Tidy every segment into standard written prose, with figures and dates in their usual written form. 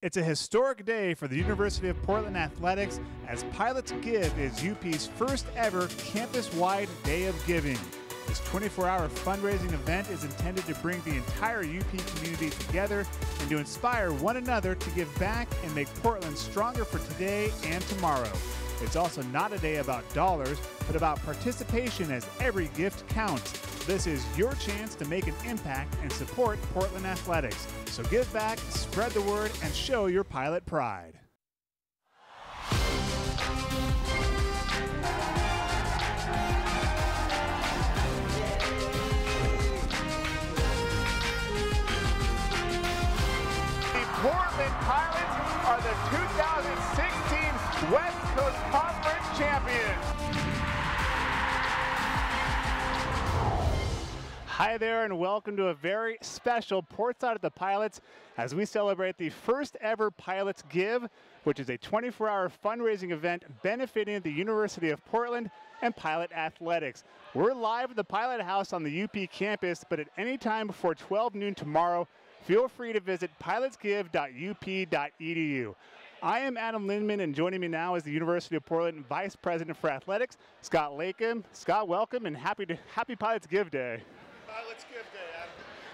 It's a historic day for the University of Portland Athletics as Pilots Give is UP's first ever campus-wide day of giving. This 24-hour fundraising event is intended to bring the entire UP community together and to inspire one another to give back and make Portland stronger for today and tomorrow. It's also not a day about dollars, but about participation, as every gift counts. This is your chance to make an impact and support Portland athletics. So give back, spread the word, and show your Pilot pride. The Portland Pilots are the 2016 West Coast Conference champions. Hi there and welcome to a very special Portside at the Pilots as we celebrate the first ever Pilots Give, which is a 24-hour fundraising event benefiting the University of Portland and Pilot Athletics. We're live at the Pilot House on the UP campus, but at any time before 12 noon tomorrow, feel free to visit pilotsgive.up.edu. I am Adam Lindman, and joining me now is the University of Portland Vice President for Athletics, Scott Lakem. Scott, welcome and happy Pilots Give Day. Let's give day, Adam.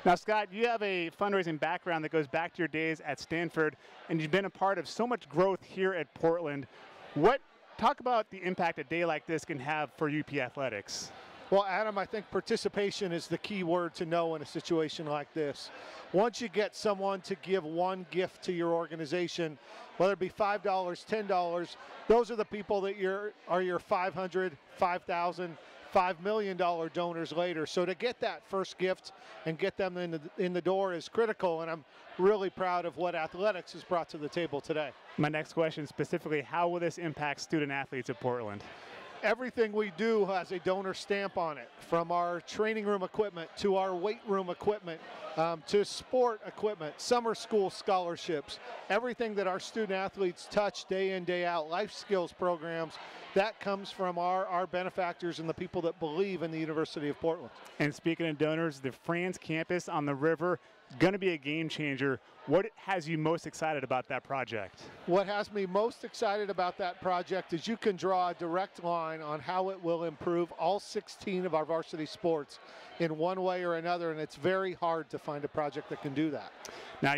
Now, Scott, you have a fundraising background that goes back to your days at Stanford, and you've been a part of so much growth here at Portland. Talk about the impact a day like this can have for UP athletics. Well, Adam, I think participation is the key word to know in a situation like this. Once you get someone to give one gift to your organization, whether it be $5, $10, those are the people that are your $500, $5,000, $5 million donors later. So to get that first gift and get them in the door is critical, and I'm really proud of what athletics has brought to the table today. My next question specifically, how will this impact student athletes at Portland? Everything we do has a donor stamp on it, from our training room equipment to our weight room equipment to sport equipment, summer school scholarships, everything that our student athletes touch day in, day out, life skills programs, that comes from our benefactors and the people that believe in the University of Portland. And speaking of donors, the Franz campus on the river, going to be a game changer. What has you most excited about that project? What has me most excited about that project is you can draw a direct line on how it will improve all 16 of our varsity sports in one way or another, and it's very hard to find a project that can do that. Now,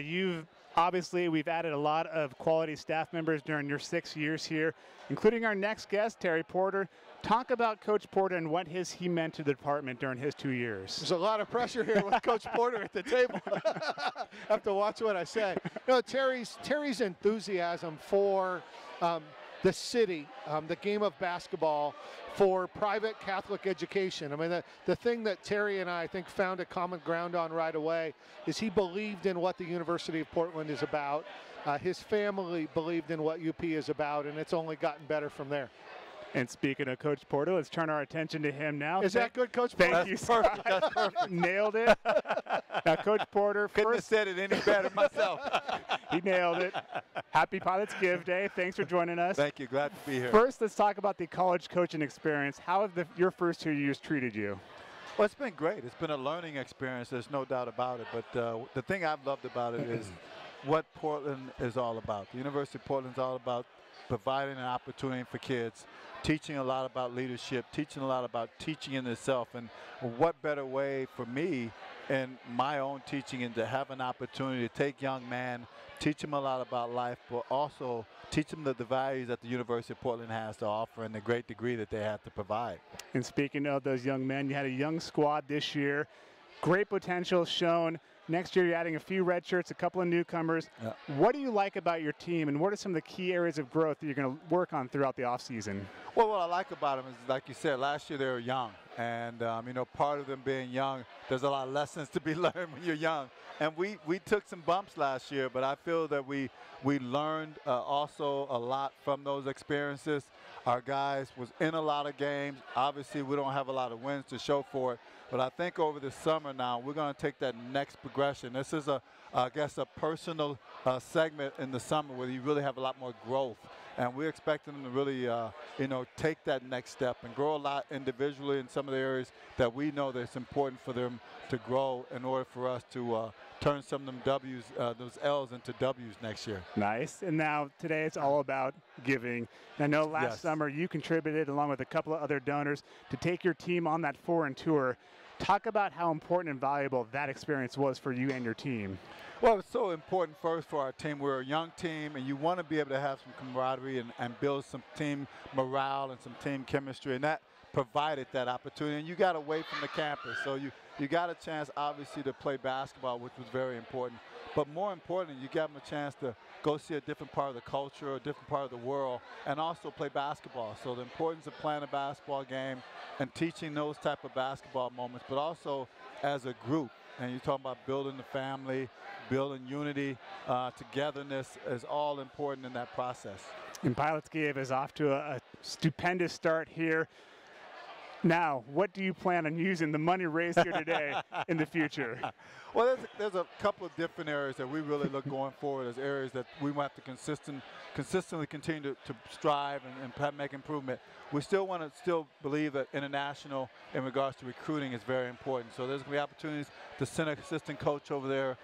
obviously, we've added a lot of quality staff members during your 6 years here, including our next guest, Terry Porter. Talk about Coach Porter and what he meant to the department during his 2 years. There's a lot of pressure here with Coach Porter at the table. Have to watch what I say. No, Terry's enthusiasm for the city, the game of basketball, for private Catholic education. I mean, the thing that Terry and I think found a common ground on right away is he believed in what the University of Portland is about. His family believed in what UP is about, and it's only gotten better from there. And speaking of Coach Porter, let's turn our attention to him now. Is that good, Coach Porter? Thank you, Scott. That's perfect. Nailed it. Now, Coach Porter, Couldn't have said it any better myself. He nailed it. Happy Pilots Give Day. Thanks for joining us. Thank you. Glad to be here. First, let's talk about the college coaching experience. How have your first 2 years treated you? Well, it's been great. It's been a learning experience. There's no doubt about it. But the thing I've loved about it is what Portland is all about. The University of Portland is all about providing an opportunity for kids, teaching a lot about leadership, teaching a lot about teaching in itself. And what better way for me in my own teaching and to have an opportunity to take young men, teach them a lot about life, but also teach them the values that the University of Portland has to offer and the great degree that they have to provide. And speaking of those young men, you had a young squad this year. Great potential shown. Next year, you're adding a few red shirts, a couple of newcomers. Yeah. What do you like about your team, and what are some of the key areas of growth that you're going to work on throughout the offseason? Well, what I like about them is, like you said, last year they were young. And, part of them being young, there's a lot of lessons to be learned when you're young. And we took some bumps last year, but I feel that we learned also a lot from those experiences. Our guys was in a lot of games. Obviously, we don't have a lot of wins to show for it. But I think over the summer now, we're going to take that next progression. This is, I guess, a personal segment in the summer where you really have a lot more growth. And we're expecting them to really, take that next step and grow a lot individually in some of the areas that we know that's important for them to grow in order for us to turn some of them W's, those L's into W's next year. Nice. And now today it's all about giving. And I know last summer you contributed along with a couple of other donors to take your team on that foreign tour. Talk about how important and valuable that experience was for you and your team. Well, it's so important first for our team. We're a young team, and you want to be able to have some camaraderie and build some team morale and some team chemistry, and that provided that opportunity. And you got away from the campus, so you got a chance, obviously, to play basketball, which was very important. But more importantly, you got them a chance to go see a different part of the culture, a different part of the world, and also play basketball. So the importance of playing a basketball game and teaching those type of basketball moments, but also as a group. And you're talking about building the family, building unity, togetherness is all important in that process. And Pilots Give is off to a stupendous start here. Now, what do you plan on using the money raised here today in the future? Well, there's a couple of different areas that we really look going forward as areas that we want to consistently continue to strive and make improvement. We still want to believe that international in regards to recruiting is very important. So there's going to be opportunities to send an assistant coach over there.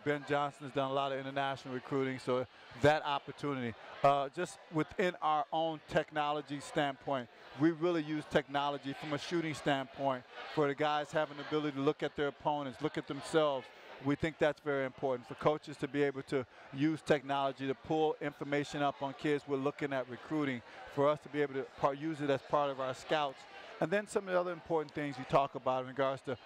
Ben Johnson has done a lot of international recruiting, so that opportunity. Just within our own technology standpoint, we really use technology from a shooting standpoint for the guys having the ability to look at their opponents, look at themselves. We think that's very important for coaches to be able to use technology to pull information up on kids we're looking at recruiting, for us to be able to use it as part of our scouts. And then some of the other important things you talk about in regards to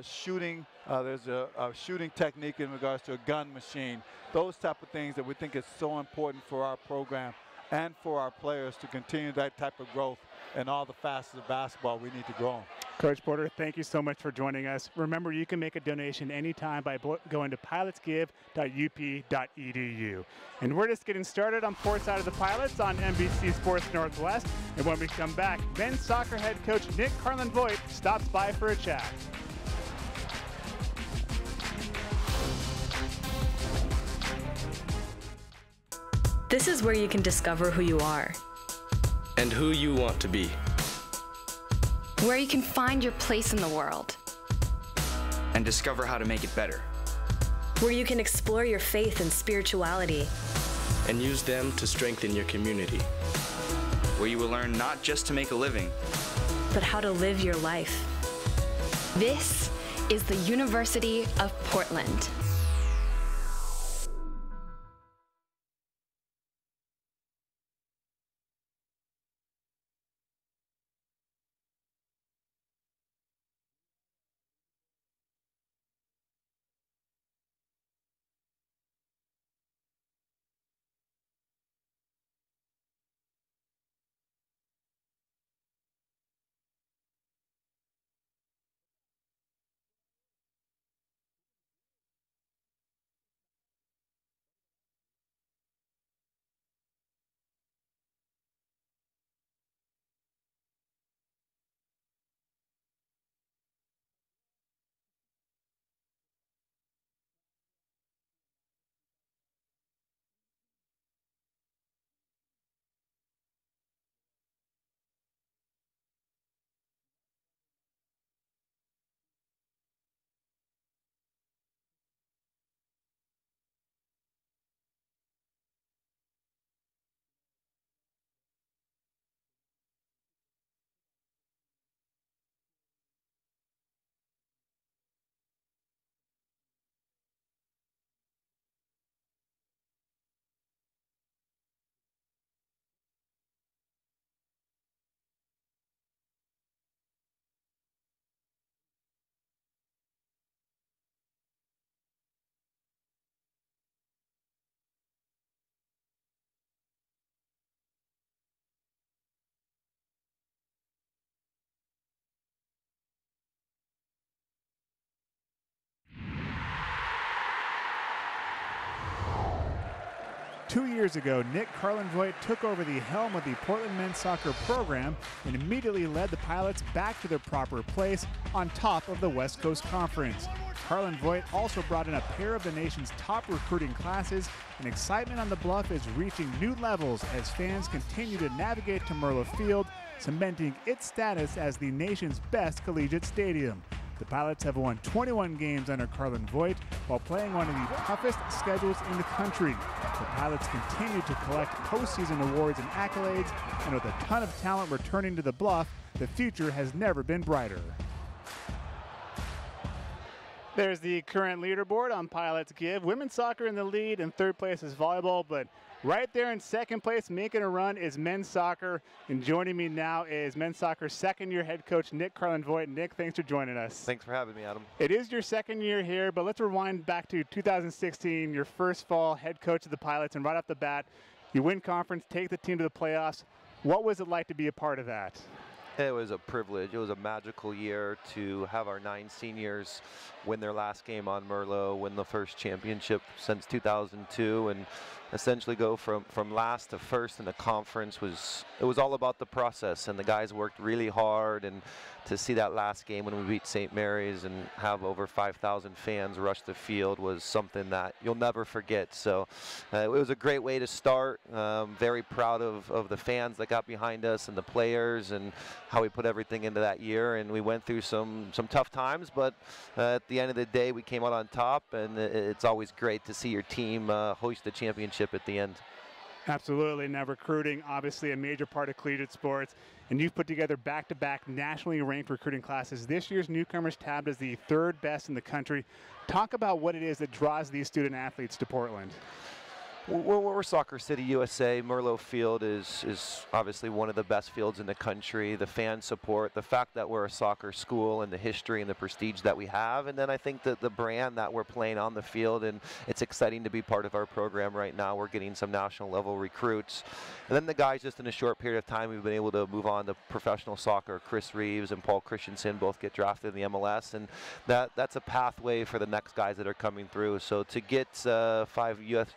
shooting. There's a shooting technique in regards to a gun machine. Those type of things that we think is so important for our program and for our players to continue that type of growth and all the facets of basketball we need to grow on. Coach Porter, thank you so much for joining us. Remember, you can make a donation anytime by going to pilotsgive.up.edu. And we're just getting started on Portside of the Pilots on NBC Sports Northwest. And when we come back, men's soccer head coach Nick Carlin-Voigt stops by for a chat. This is where you can discover who you are. And who you want to be. Where you can find your place in the world. And discover how to make it better. Where you can explore your faith and spirituality. And use them to strengthen your community. Where you will learn not just to make a living, but how to live your life. This is the University of Portland. Two years ago, Nick Carlin-Voigt took over the helm of the Portland men's soccer program and immediately led the Pilots back to their proper place on top of the West Coast Conference. Carlin-Voigt also brought in a pair of the nation's top recruiting classes, and excitement on the Bluff is reaching new levels as fans continue to navigate to Merlo Field, cementing its status as the nation's best collegiate stadium. The Pilots have won 21 games under Carlin Voigt while playing one of the toughest schedules in the country. The Pilots continue to collect postseason awards and accolades, and with a ton of talent returning to the Bluff, the future has never been brighter. There's the current leaderboard on Pilots Give. Women's soccer in the lead, and third place is volleyball, but right there in second place, making a run, is men's soccer. And joining me now is men's soccer second-year head coach Nick Carlin Voigt. Nick, thanks for joining us. Thanks for having me, Adam. It is your second year here, but let's rewind back to 2016, your first fall head coach of the Pilots, and right off the bat, you win conference, take the team to the playoffs. What was it like to be a part of that? It was a privilege. It was a magical year to have our 9 seniors win their last game on Merlot, win the first championship since 2002, and essentially go from last to first in the conference. It was all about the process, and the guys worked really hard, and to see that last game when we beat St. Mary's and have over 5,000 fans rush the field was something that you'll never forget. So it was a great way to start. Very proud of the fans that got behind us and the players and how we put everything into that year. And we went through some tough times, but at the end of the day, we came out on top, and it's always great to see your team hoist the championship at the end. Absolutely. Now, recruiting, obviously a major part of collegiate sports, and you've put together back-to-back nationally ranked recruiting classes. This year's newcomers tabbed as the 3rd best in the country. Talk about what it is that draws these student athletes to Portland. We're Soccer City, USA. Merlot Field is obviously one of the best fields in the country. The fan support, the fact that we're a soccer school, and the history and the prestige that we have. And then I think that the brand that we're playing on the field, and it's exciting to be part of our program right now. We're getting some national level recruits. And then the guys, just in a short period of time, we've been able to move on to professional soccer. Chris Reeves and Paul Christensen both get drafted in the MLS, and that's a pathway for the next guys that are coming through. So to get 5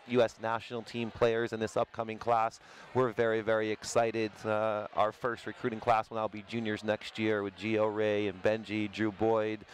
U.S. national team players in this upcoming class, we're very, very excited. Our first recruiting class will now be juniors next year with Gio Ray and Benji, Drew Boyd.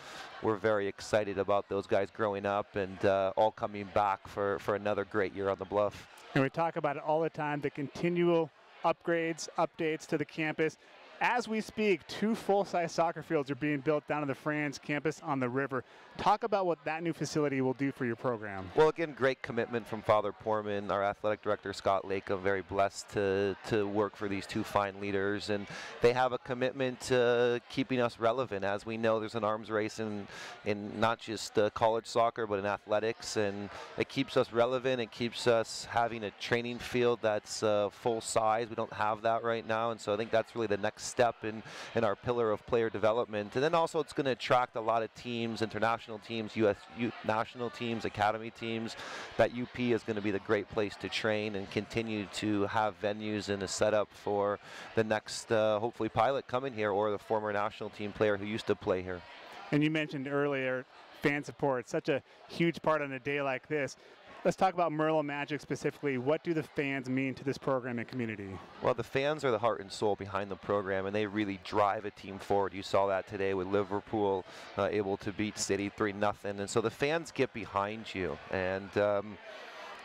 We're very excited about those guys growing up and all coming back for another great year on the Bluff. And we talk about it all the time, the continual upgrades, updates to the campus. As we speak, 2 full-size soccer fields are being built down on the Franz campus on the river. Talk about what that new facility will do for your program. Well, again, great commitment from Father Poorman, our athletic director, Scott Lake. I'm very blessed to work for these 2 fine leaders, and they have a commitment to keeping us relevant. As we know, there's an arms race in not just college soccer, but in athletics, and it keeps us relevant. It keeps us having a training field that's full size. We don't have that right now, and so I think that's really the next step in our pillar of player development. And then also it's going to attract a lot of teams, international teams, U.S. youth national teams, academy teams, that UP is going to be the great place to train and continue to have venues and a setup for the next, hopefully, pilot coming here or the former national team player who used to play here. And you mentioned earlier fan support, such a huge part on a day like this. Let's talk about Merlot Magic specifically. What do the fans mean to this program and community? Well, the fans are the heart and soul behind the program, and they really drive a team forward. You saw that today with Liverpool able to beat City 3-0. And so the fans get behind you. And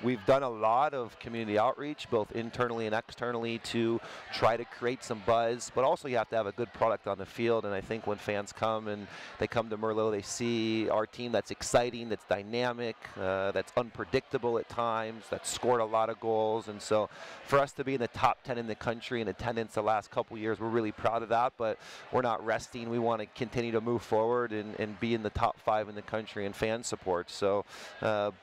we've done a lot of community outreach, both internally and externally, to try to create some buzz, but also you have to have a good product on the field. And I think when fans come and they come to Merlot, they see our team that's exciting, that's dynamic, that's unpredictable at times, that's scored a lot of goals. And so for us to be in the top 10 in the country in attendance the last couple years, we're really proud of that, but we're not resting. We want to continue to move forward and be in the top 5 in the country in fan support. So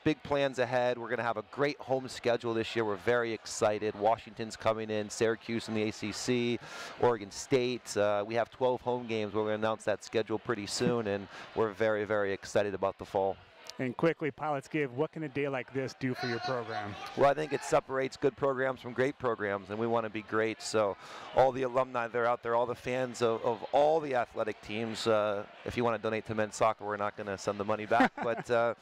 big plans ahead. We're going to have a great home schedule this year. We're very excited. Washington's coming in, Syracuse in the ACC, Oregon State. We have 12 home games. We're going to announce that schedule pretty soon, and we're very, very excited about the fall. And quickly, Pilots Give, what can a day like this do for your program? Well, I think it separates good programs from great programs, and we want to be great. So all the alumni that are out there, all the fans of all the athletic teams, if you want to donate to men's soccer, we're not going to send the money back. But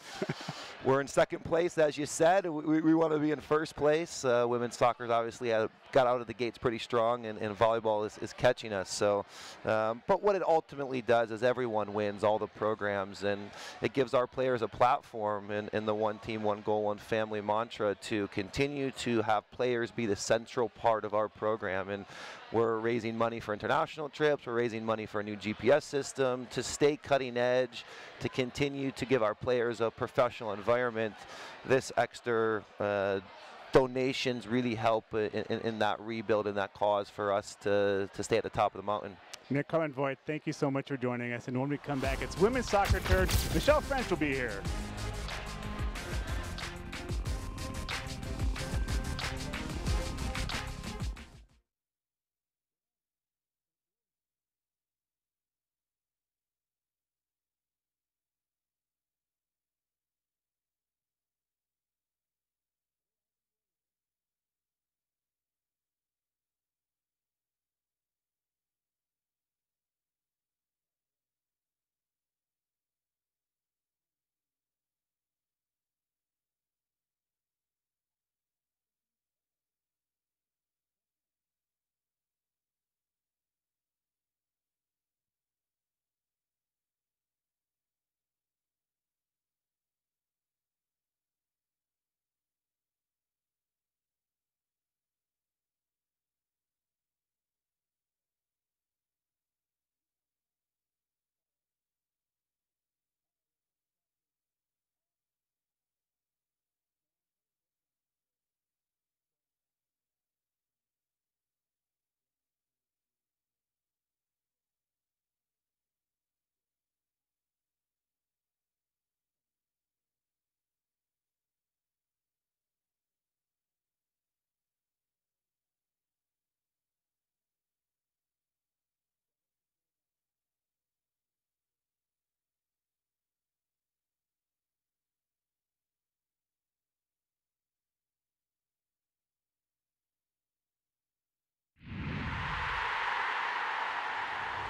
we're in second place, as you said. We want to be in first place. Women's soccer's obviously got out of the gates pretty strong, and volleyball is catching us. So, but what it ultimately does is everyone wins, all the programs, and it gives our players a platform in the one team, one goal, one family mantra to continue to have players be the central part of our program. And We're raising money for international trips. We're raising money for a new GPS system to stay cutting edge, to continue to give our players a professional environment. This extra donations really help in that rebuild and that cause for us to stay at the top of the mountain. Nick Carmen-Voigt, thank you so much for joining us. And when we come back, it's women's soccer turn. Michelle French will be here.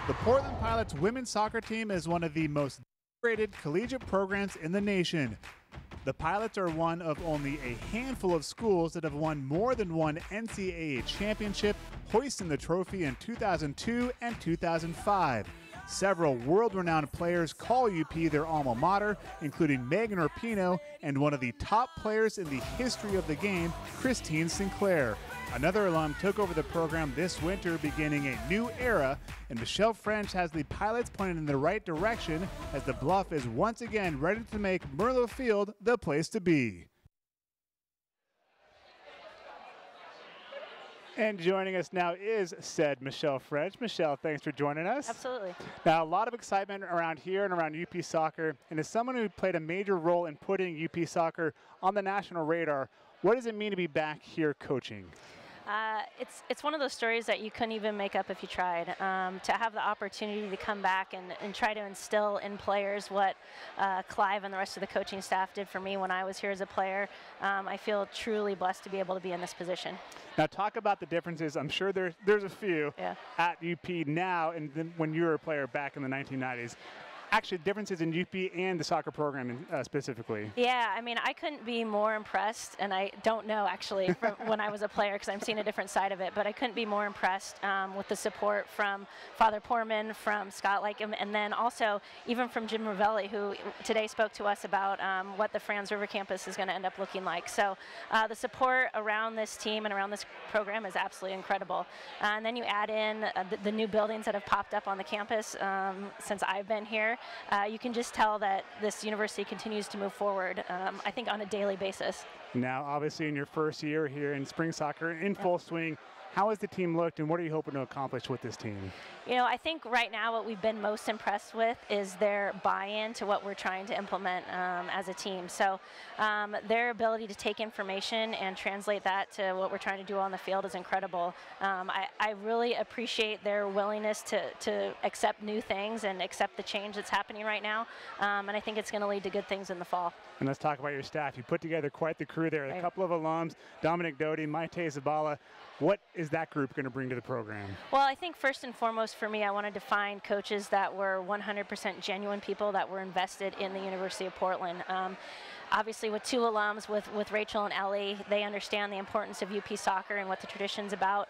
The Portland Pilots women's soccer team is one of the most rated collegiate programs in the nation. The Pilots are one of only a handful of schools that have won more than one NCAA championship, hoisting the trophy in 2002 and 2005. Several world-renowned players call UP their alma mater, including Megan Rapinoe and one of the top players in the history of the game, Christine Sinclair. Another alum took over the program this winter, beginning a new era, and Michelle French has the Pilots pointed in the right direction as the Bluff is once again ready to make Merlo Field the place to be. And joining us now is said Michelle French. Michelle, thanks for joining us. Absolutely. Now, a lot of excitement around here and around UP soccer, and as someone who played a major role in putting UP soccer on the national radar, what does it mean to be back here coaching? It's one of those stories that you couldn't even make up if you tried. To have the opportunity to come back and try to instill in players what Clive and the rest of the coaching staff did for me when I was here as a player, I feel truly blessed to be able to be in this position. Now talk about the differences. I'm sure there's a few at UP now and then when you were a player back in the 1990s. Actually, differences in UP and the soccer program specifically. Yeah, I mean, I couldn't be more impressed, and I don't know actually from when I was a player because I'm seeing a different side of it, but I couldn't be more impressed with the support from Father Poorman, from Scott Lakem, and then also even from Jim Ravelli, who today spoke to us about what the Franz River campus is going to end up looking like. So the support around this team and around this program is absolutely incredible. And then you add in the new buildings that have popped up on the campus since I've been here. You can just tell that this university continues to move forward, I think, on a daily basis. Now, obviously, in your first year here in spring soccer, in full swing, how has the team looked, and what are you hoping to accomplish with this team? You know, I think right now what we've been most impressed with is their buy-in to what we're trying to implement as a team. So their ability to take information and translate that to what we're trying to do on the field is incredible. I really appreciate their willingness to accept new things and accept the change that's happening right now. And I think it's going to lead to good things in the fall. And let's talk about your staff. You put together quite the crew there. Right. A couple of alums, Dominic Doty, Maite Zabala. What is that group going to bring to the program? Well, I think first and foremost for me, I wanted to find coaches that were 100% genuine people that were invested in the University of Portland. obviously with two alums, with Rachel and Ellie, they understand the importance of UP soccer and what the tradition's about.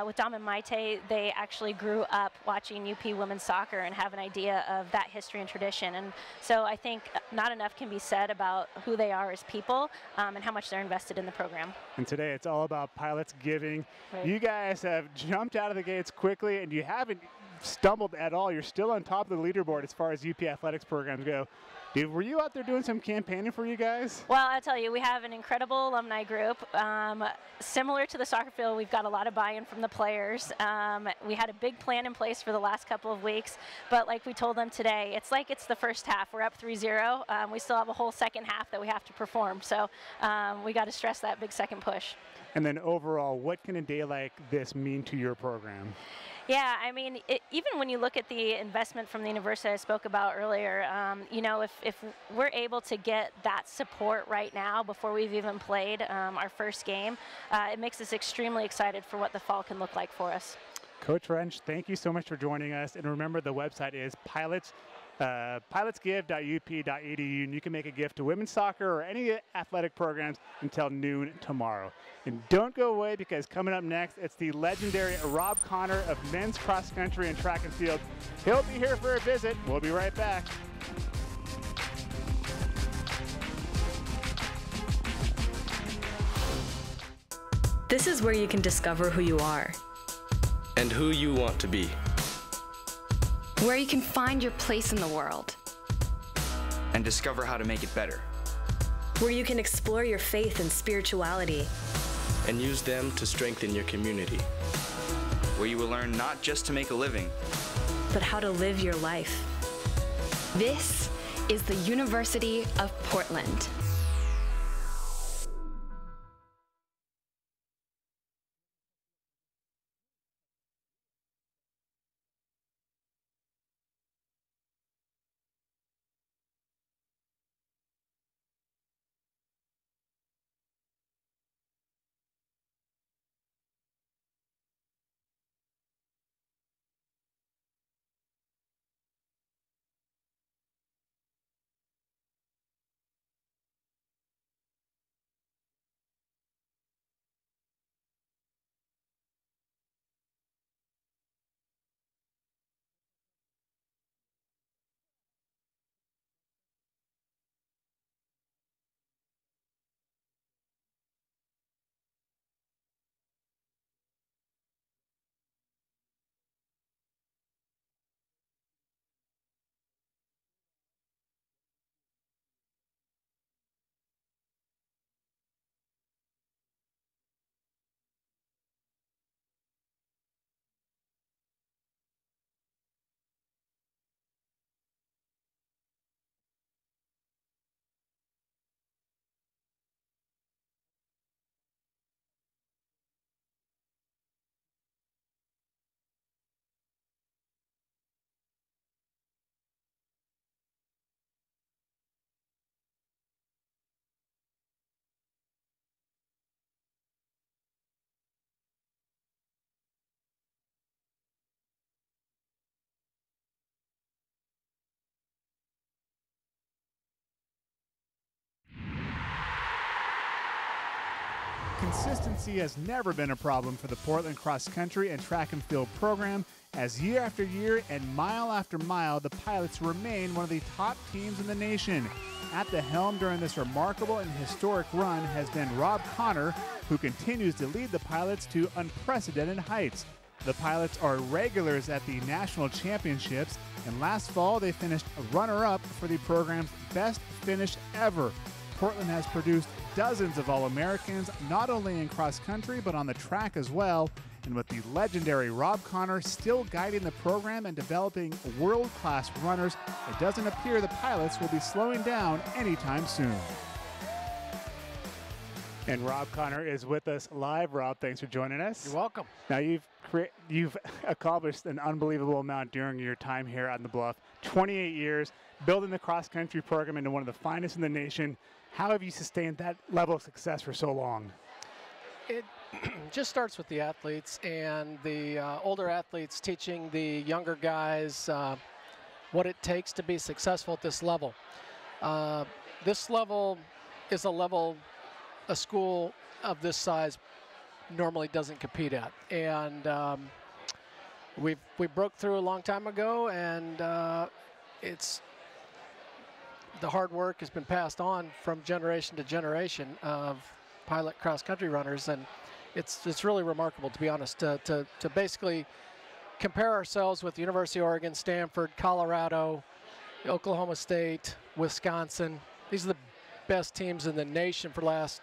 With Dom and Maite, they actually grew up watching UP women's soccer and have an idea of that history and tradition. And so I think not enough can be said about who they are as people and how much they're invested in the program. And today it's all about Pilots Giving. Right. You guys have jumped out of the gates quickly, and you haven't stumbled at all. You're still on top of the leaderboard as far as UP athletics programs go. Dude, were you out there doing some campaigning for you guys? Well, I'll tell you, we have an incredible alumni group. Similar to the soccer field, we've got a lot of buy-in from the players. We had a big plan in place for the last couple of weeks, but like we told them today, it's like it's the first half. We're up 3-0. We still have a whole second half that we have to perform, so we got to stress that big second push. And then overall, what can a day like this mean to your program? Yeah, I mean, even when you look at the investment from the university I spoke about earlier, you know, if we're able to get that support right now before we've even played our first game, it makes us extremely excited for what the fall can look like for us. Coach Wrench, thank you so much for joining us. And remember, the website is pilotsgive.up.edu, and you can make a gift to women's soccer or any athletic programs until noon tomorrow. And don't go away, because coming up next, it's the legendary Rob Connor of men's cross country and track and field. He'll be here for a visit. We'll be right back. This is where you can discover who you are. And who you want to be. Where you can find your place in the world. And discover how to make it better. Where you can explore your faith and spirituality. And use them to strengthen your community. Where you will learn not just to make a living, but how to live your life. This is the University of Portland. Consistency has never been a problem for the Portland cross country and track and field program, as year after year and mile after mile, the Pilots remain one of the top teams in the nation. At the helm during this remarkable and historic run has been Rob Connor, who continues to lead the Pilots to unprecedented heights. The Pilots are regulars at the national championships, and last fall they finished runner-up for the program's best finish ever. Portland has produced dozens of All-Americans, not only in cross country, but on the track as well. And with the legendary Rob Connor still guiding the program and developing world-class runners, it doesn't appear the Pilots will be slowing down anytime soon. And Rob Connor is with us live. Rob, thanks for joining us. You're welcome. Now, you've accomplished an unbelievable amount during your time here on the Bluff. 28 years, building the cross-country program into one of the finest in the nation. How have you sustained that level of success for so long? It just starts with the athletes and the older athletes teaching the younger guys what it takes to be successful at this level. This level is a level a school of this size normally doesn't compete at. And we broke through a long time ago, and it's the hard work has been passed on from generation to generation of pilot cross-country runners, and it's really remarkable, to be honest, to basically compare ourselves with the University of Oregon, Stanford, Colorado, Oklahoma State, Wisconsin. These are the best teams in the nation for the last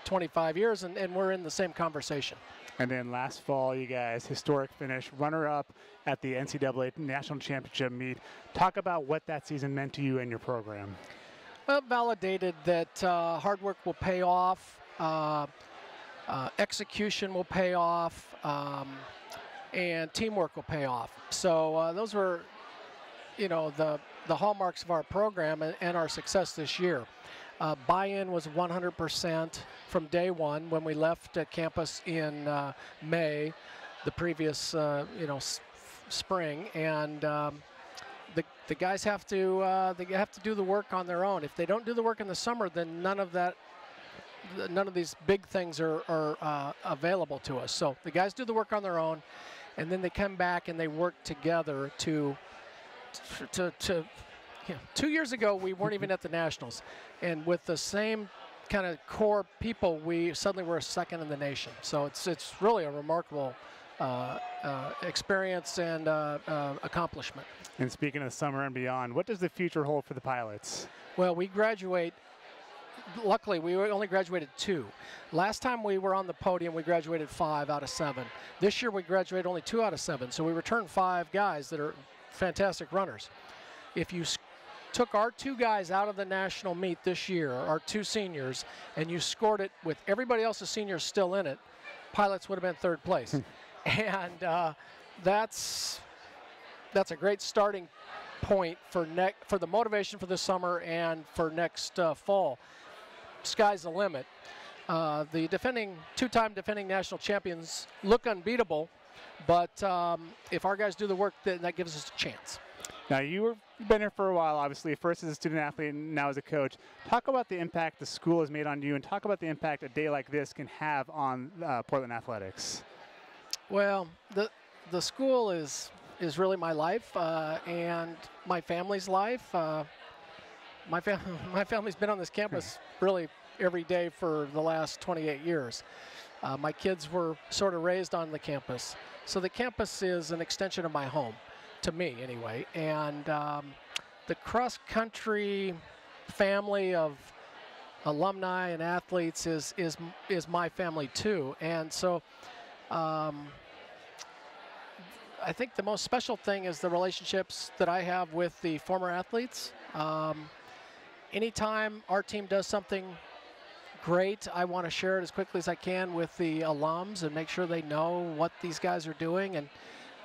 25 years, and we're in the same conversation. And then last fall, you guys, historic finish, runner-up at the NCAA National Championship meet. Talk about what that season meant to you and your program. Well, it validated that hard work will pay off, execution will pay off, and teamwork will pay off. So those were, you know, the hallmarks of our program and our success this year. Buy-in was 100% from day one when we left campus in May, the previous spring, and the guys have to do the work on their own. If they don't do the work in the summer, then none of these big things are available to us. So the guys do the work on their own, and then they come back and they work together to 2 years ago, we weren't even at the Nationals. And with the same kind of core people, we suddenly were second in the nation. So it's really a remarkable experience and accomplishment. And speaking of summer and beyond, what does the future hold for the pilots? Well, we graduate. Luckily, we only graduated 2. Last time we were on the podium, we graduated 5 out of 7. This year, we graduated only 2 out of 7. So we returned 5 guys that are fantastic runners. If you took our 2 guys out of the national meet this year, our 2 seniors, and you scored it with everybody else's seniors still in it, pilots would have been 3rd place. And that's a great starting point for the motivation for this summer and for next fall. Sky's the limit. The 2-time defending national champions look unbeatable, but if our guys do the work, then that gives us a chance. Now, you've been here for a while, obviously, first as a student athlete and now as a coach. Talk about the impact the school has made on you, and talk about the impact a day like this can have on Portland athletics. Well, the school is really my life and my family's life. My family's been on this campus really every day for the last 28 years. My kids were sort of raised on the campus. So the campus is an extension of my home, to me anyway. And the cross-country family of alumni and athletes is my family too. And so I think the most special thing is the relationships that I have with the former athletes. Anytime our team does something great, I want to share it as quickly as I can with the alums and make sure they know what these guys are doing. And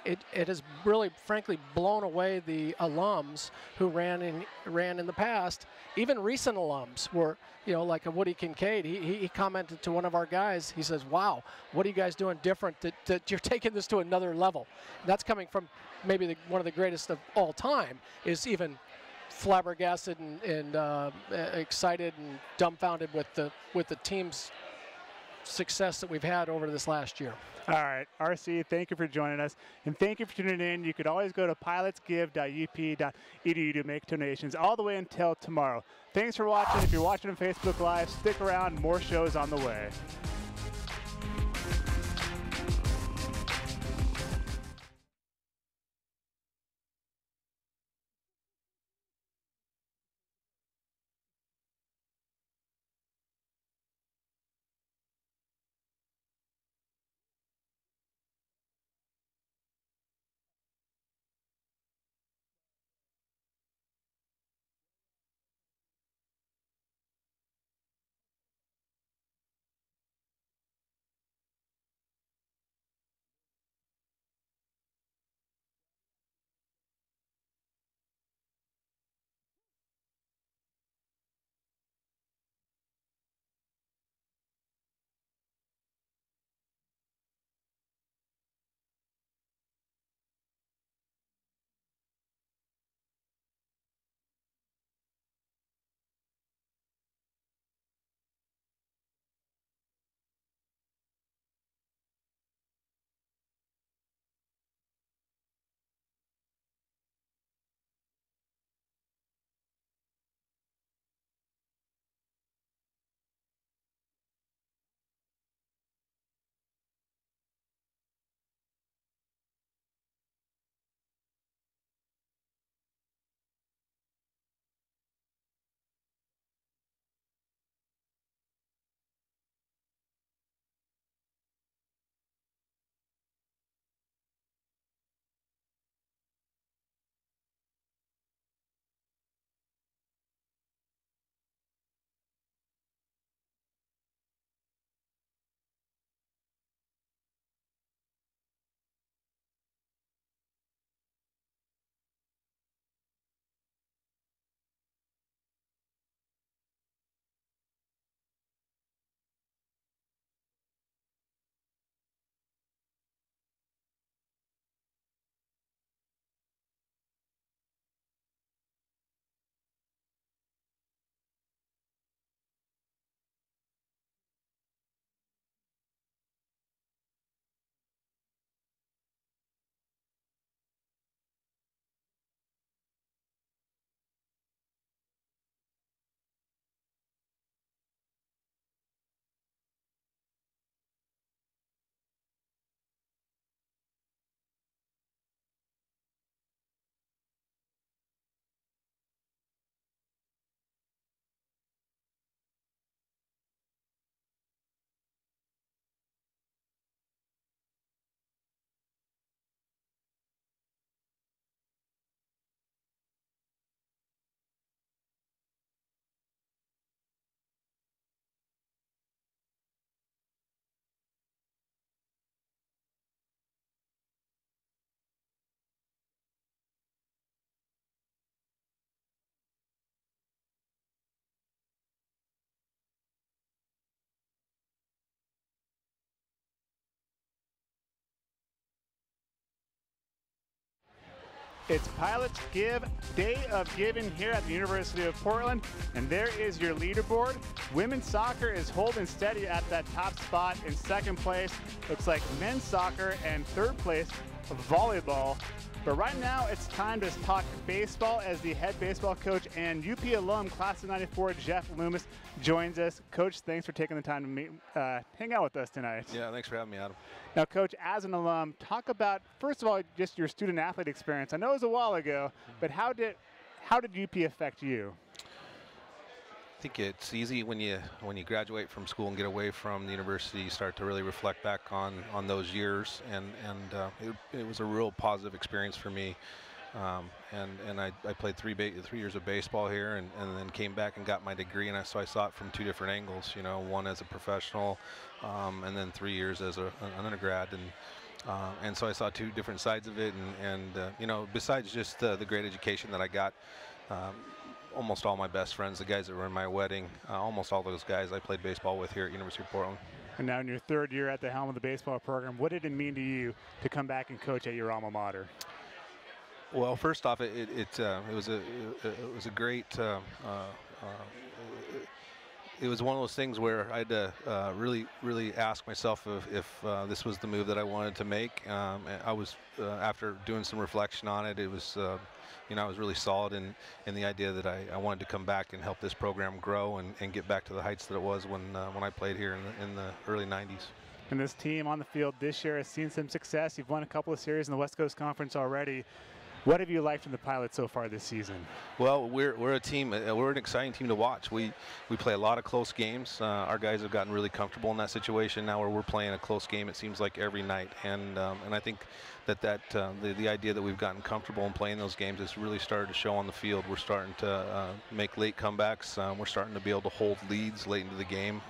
it has really, frankly, blown away the alums who ran in the past. Even recent alums were, like a Woody Kincaid. He commented to one of our guys. He says, "Wow, what are you guys doing different that you're taking this to another level?" And that's coming from maybe one of the greatest of all time. Is even flabbergasted and excited and dumbfounded with the team's success that we've had over this last year. All right, RC, thank you for joining us, and thank you for tuning in. You could always go to pilotsgive.up.edu to make donations all the way until tomorrow. Thanks for watching. If you're watching on Facebook Live, stick around. More shows on the way. It's Pilots Give Day of Giving here at the University of Portland, and there is your leaderboard. Women's soccer is holding steady at that top spot in second place. Looks like men's soccer and third place volleyball. But right now, it's time to talk baseball as the head baseball coach and UP alum, class of '94, Jeff Loomis, joins us. Coach, thanks for taking the time to hang out with us tonight. Yeah, thanks for having me, Adam. Now, Coach, as an alum, talk about, first of all, just your student-athlete experience. I know it was a while ago, but how did UP affect you? I think it's easy when you graduate from school and get away from the university, you start to really reflect back on those years, and it was a real positive experience for me. And I played 3 years of baseball here, and then came back and got my degree, and so I saw it from 2 different angles. You know, one as a professional, and then 3 years as an undergrad, and so I saw 2 different sides of it, and you know, besides just the great education that I got. Almost all my best friends, the guys that were in my wedding, almost all those guys I played baseball with here at University of Portland. And now in your 3rd year at the helm of the baseball program, what did it mean to you to come back and coach at your alma mater? Well, first off, it was a great. It was one of those things where I had to really ask myself if this was the move that I wanted to make. And I was after doing some reflection on it. It was. You know, I was really solid in the idea that I wanted to come back and help this program grow and get back to the heights that it was when I played here in the early 90s. And this team on the field this year has seen some success. You've won a couple of series in the West Coast Conference already. What have you liked from the Pilots so far this season? Well, we're a team. We're an exciting team to watch. We play a lot of close games. Our guys have gotten really comfortable in that situation now, where we're playing a close game. It seems like every night, and I think that the idea that we've gotten comfortable in playing those games has really started to show on the field. We're starting to make late comebacks. We're starting to be able to hold leads late into the game.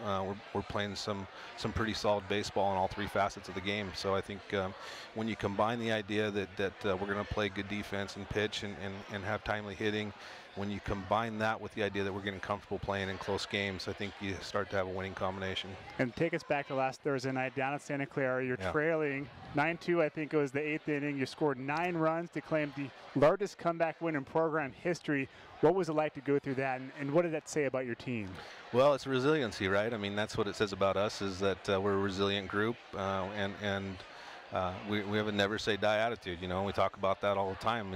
We're playing some pretty solid baseball in all 3 facets of the game. So I think when you combine the idea that we're going to play good defense and pitch and have timely hitting, when you combine that with the idea that we're getting comfortable playing in close games, I think you start to have a winning combination. And take us back to last Thursday night down at Santa Clara. You're trailing 9-2, I think it was the 8th inning. You scored 9 runs to claim the largest comeback win in program history. What was it like to go through that, and what did that say about your team? Well, it's resiliency, right? I mean, that's what it says about us, is that we're a resilient group, and we have a never say die attitude. You know, we talk about that all the time.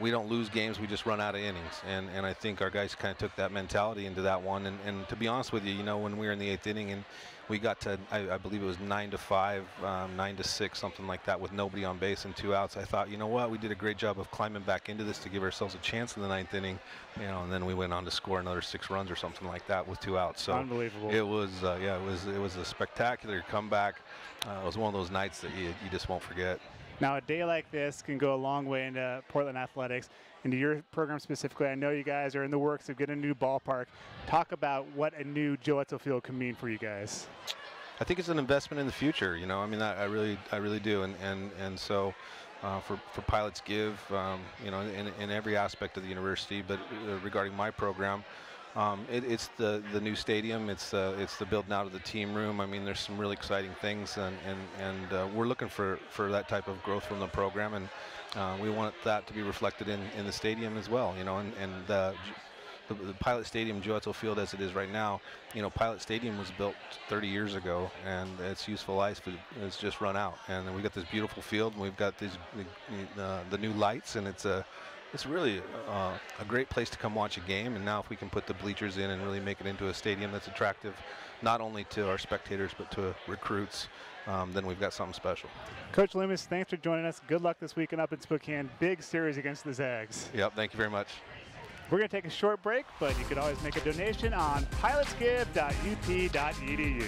We don't lose games, we just run out of innings, and I think our guys kind of took that mentality into that one. And to be honest with you, you know, when we were in the 8th inning and we got to, I believe it was 9-5, 9-6, something like that, with nobody on base and 2 outs, I thought, you know what, we did a great job of climbing back into this to give ourselves a chance in the 9th inning, you know, and then we went on to score another 6 runs or something like that with 2 outs. So unbelievable. It was, it was a spectacular comeback. It was one of those nights that you just won't forget. Now, a day like this can go a long way into Portland athletics, into your program specifically. I know you guys are in the works of getting a new ballpark. Talk about what a new Joe Etzel Field can mean for you guys. I think it's an investment in the future. You know, I mean, I really do, and so for Pilots Give, you know, in every aspect of the university, but regarding my program. It's the new stadium. It's the building out of the team room. I mean, there's some really exciting things, and we're looking for that type of growth from the program, and we want that to be reflected in the stadium as well. You know, and the Pilot Stadium, Joe Etzel Field, as it is right now, you know, Pilot Stadium was built 30 years ago, and its useful life has just run out. And then we got this beautiful field, and we've got these the new lights, and it's really a great place to come watch a game. And now if we can put the bleachers in and really make it into a stadium that's attractive not only to our spectators but to recruits, then we've got something special. Coach Loomis, thanks for joining us. Good luck this weekend up in Spokane. Big series against the Zags. Yep, thank you very much. We're going to take a short break, but you can always make a donation on pilotsgive.up.edu.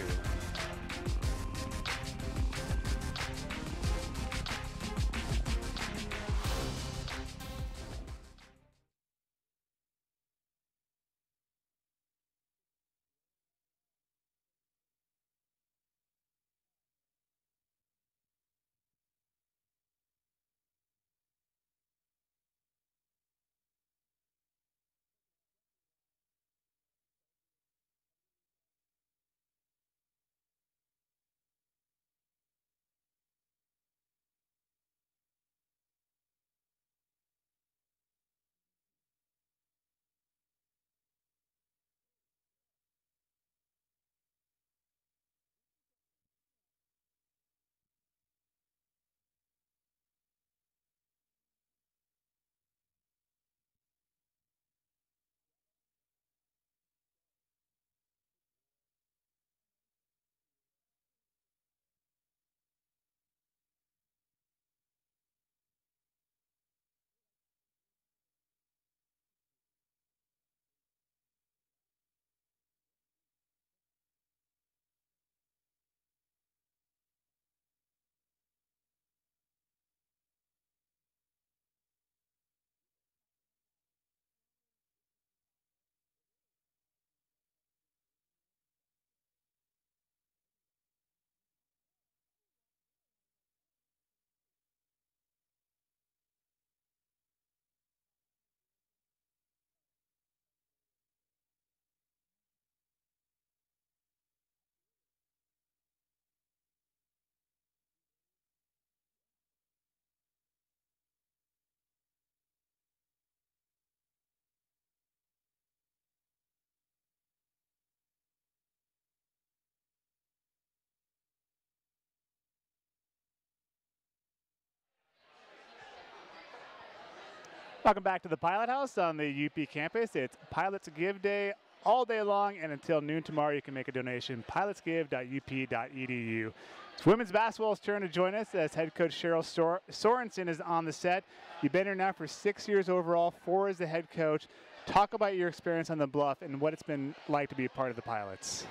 Welcome back to the Pilot House on the UP campus. It's Pilots Give Day all day long, and until noon tomorrow you can make a donation. pilotsgive.up.edu. It's women's basketball's turn to join us as head coach Cheryl Sorensen is on the set. You've been here now for 6 years overall, 4 as the head coach. Talk about your experience on the Bluff and what it's been like to be a part of the Pilots.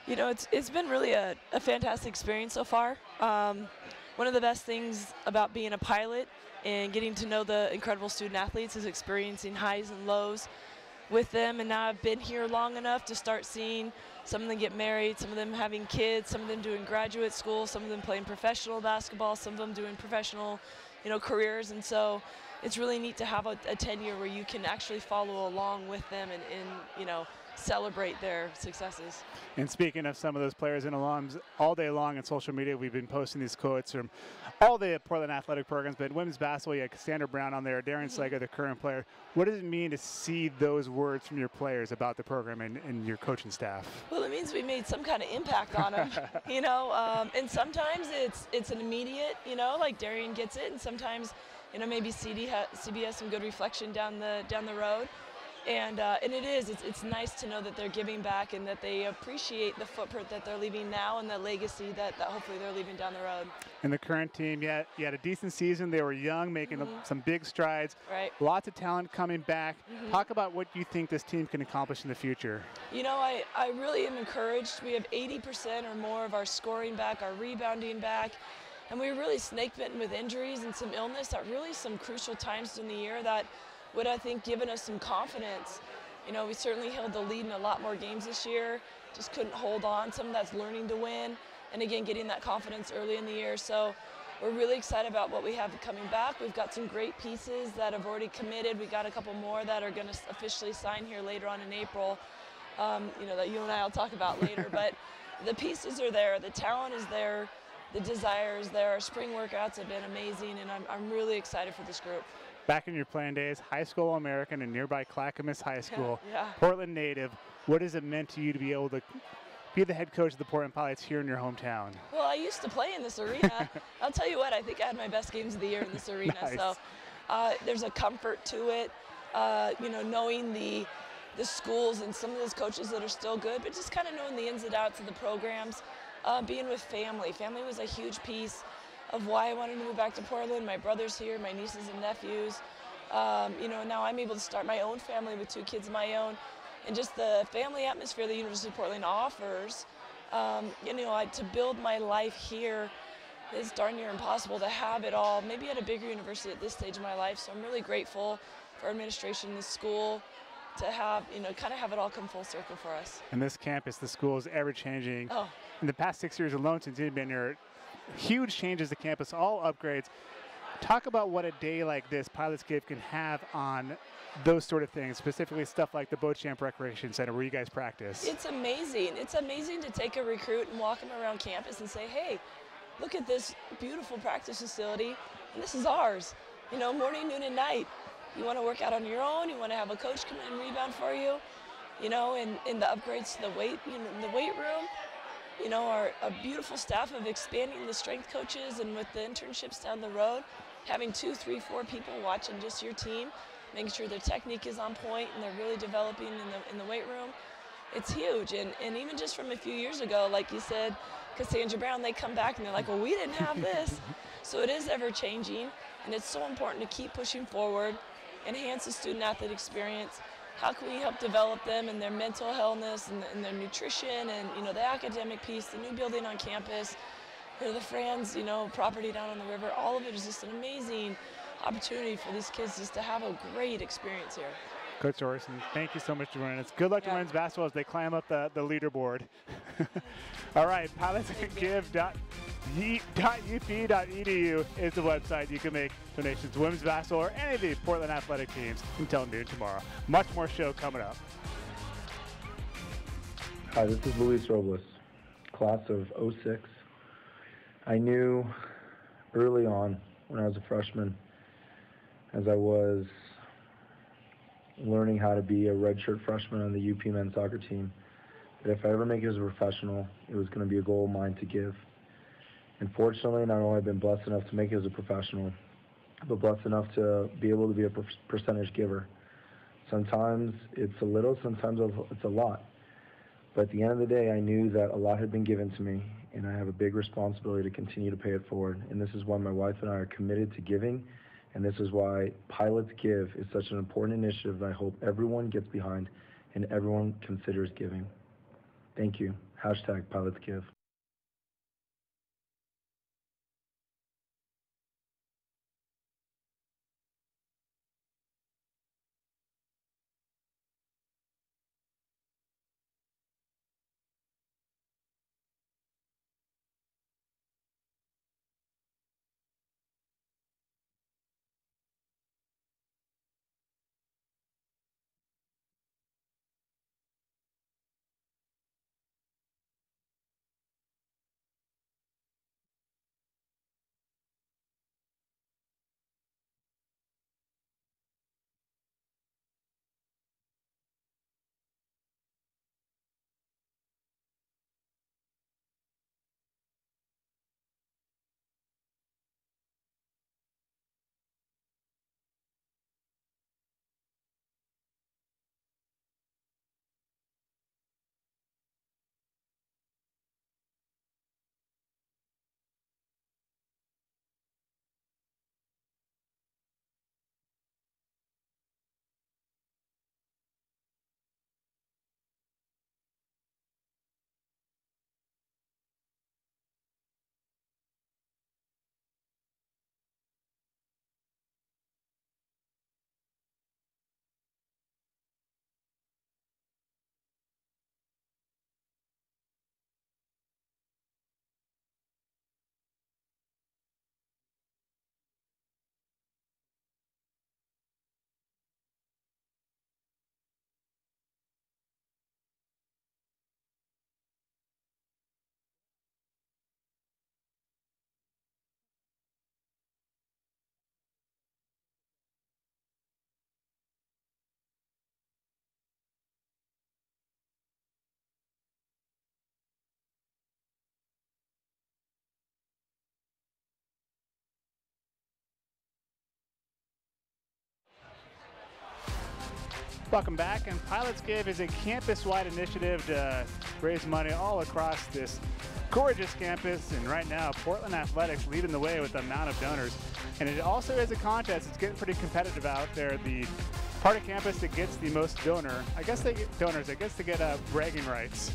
You know, it's been really a fantastic experience so far. One of the best things about being a pilot and getting to know the incredible student athletes is experiencing highs and lows with them. And now I've been here long enough to start seeing some of them get married, some of them having kids, some of them doing graduate school, some of them playing professional basketball, some of them doing professional, careers. And so it's really neat to have a tenure where you can actually follow along with them and celebrate their successes. And speaking of some of those players and alums, all day long on social media, we've been posting these quotes from all the Portland athletic programs, but in women's basketball, you had Cassandra Brown on there, Darren Slager, the current player. What does it mean to see those words from your players about the program and your coaching staff? Well, it means we made some kind of impact on them, and sometimes it's an immediate, like Darian gets it, and sometimes, maybe CB has some good reflection down the road. And it's nice to know that they're giving back and that they appreciate the footprint that they're leaving now and the legacy that hopefully they're leaving down the road. And the current team, you had a decent season. They were young, making some big strides. Right. Lots of talent coming back. Talk about what you think this team can accomplish in the future. I really am encouraged. We have 80% or more of our scoring back, our rebounding back. And we were really snake-bitten with injuries and some illness at really some crucial times in the year that would, I think, given us some confidence. We certainly held the lead in a lot more games this year, just couldn't hold on. Some of that's learning to win, and again, getting that confidence early in the year. So we're really excited about what we have coming back. We've got some great pieces that have already committed. We got a couple more that are going to officially sign here later on in April, that you and I will talk about later. But the pieces are there, the talent is there, the desire is there. Our spring workouts have been amazing, and I'm really excited for this group. Back in your playing days, high school All-American and nearby Clackamas High School, Yeah. Portland native. What has it meant to you to be able to be the head coach of the Portland Pilots here in your hometown? Well, I used to play in this arena. I'll tell you what, I think I had my best games of the year in this arena. Nice. So there's a comfort to it, knowing the schools and some of those coaches that are still good, but just kind of knowing the ins and outs of the programs, being with family. Family was a huge piece of why I wanted to move back to Portland. My brother's here, my nieces and nephews. Now I'm able to start my own family with 2 kids of my own. And just the family atmosphere the University of Portland offers, to build my life here is darn near impossible to have it all, maybe at a bigger university at this stage of my life. So I'm really grateful for administration and the school to have, kind of have it all come full circle for us. And this campus, the school is ever changing. Oh. In the past 6 years alone since you've been here, huge changes to campus, all upgrades. Talk about what a day like this, Pilots Give, can have on those sort of things, specifically stuff like the Beauchamp Recreation Center where you guys practice. It's amazing. It's amazing to take a recruit and walk them around campus and say, hey, look at this beautiful practice facility, and this is ours. Morning, noon, and night. You want to work out on your own, you want to have a coach come in and rebound for you, and the upgrades to the weight room. Our beautiful staff of expanding the strength coaches and with the internships down the road, having 2, 3, 4 people watching just your team, making sure their technique is on point and they're really developing in the weight room. It's huge. And even just from a few years ago, like you said, Cassandra Brown, they come back and they're like, well, we didn't have this. So it is ever changing, and it's so important to keep pushing forward, enhance the student athlete experience. How can we help develop them in their mental wellness and their nutrition and, the academic piece, the new building on campus, the Franz, property down on the river. All of it is just an amazing opportunity for these kids just to have a great experience here. Coach Orson, thank you so much for running us. Good luck to women's basketball as they climb up the leaderboard. All right, pilotsgive.up.edu is the website. You can make donations to women's basketball or any of the Portland athletic teams until noon tomorrow. Much more show coming up. Hi, this is Luis Robles, class of '06. I knew early on when I was a freshman, as I was learning how to be a redshirt freshman on the UP men's soccer team, that if I ever make it as a professional, it was going to be a goal of mine to give. And fortunately, not only have I been blessed enough to make it as a professional, but blessed enough to be able to be a percentage giver. Sometimes it's a little, sometimes it's a lot. But at the end of the day, I knew that a lot had been given to me, and I have a big responsibility to continue to pay it forward. And this is why my wife and I are committed to giving, and this is why Pilots Give is such an important initiative that I hope everyone gets behind and everyone considers giving. Thank you. Hashtag Pilots Give. Welcome back, and Pilots Give is a campus-wide initiative to raise money all across this gorgeous campus, and right now Portland Athletics leading the way with the amount of donors. And it also is a contest. It's getting pretty competitive out there. The part of campus that gets the most donors, I guess they get bragging rights.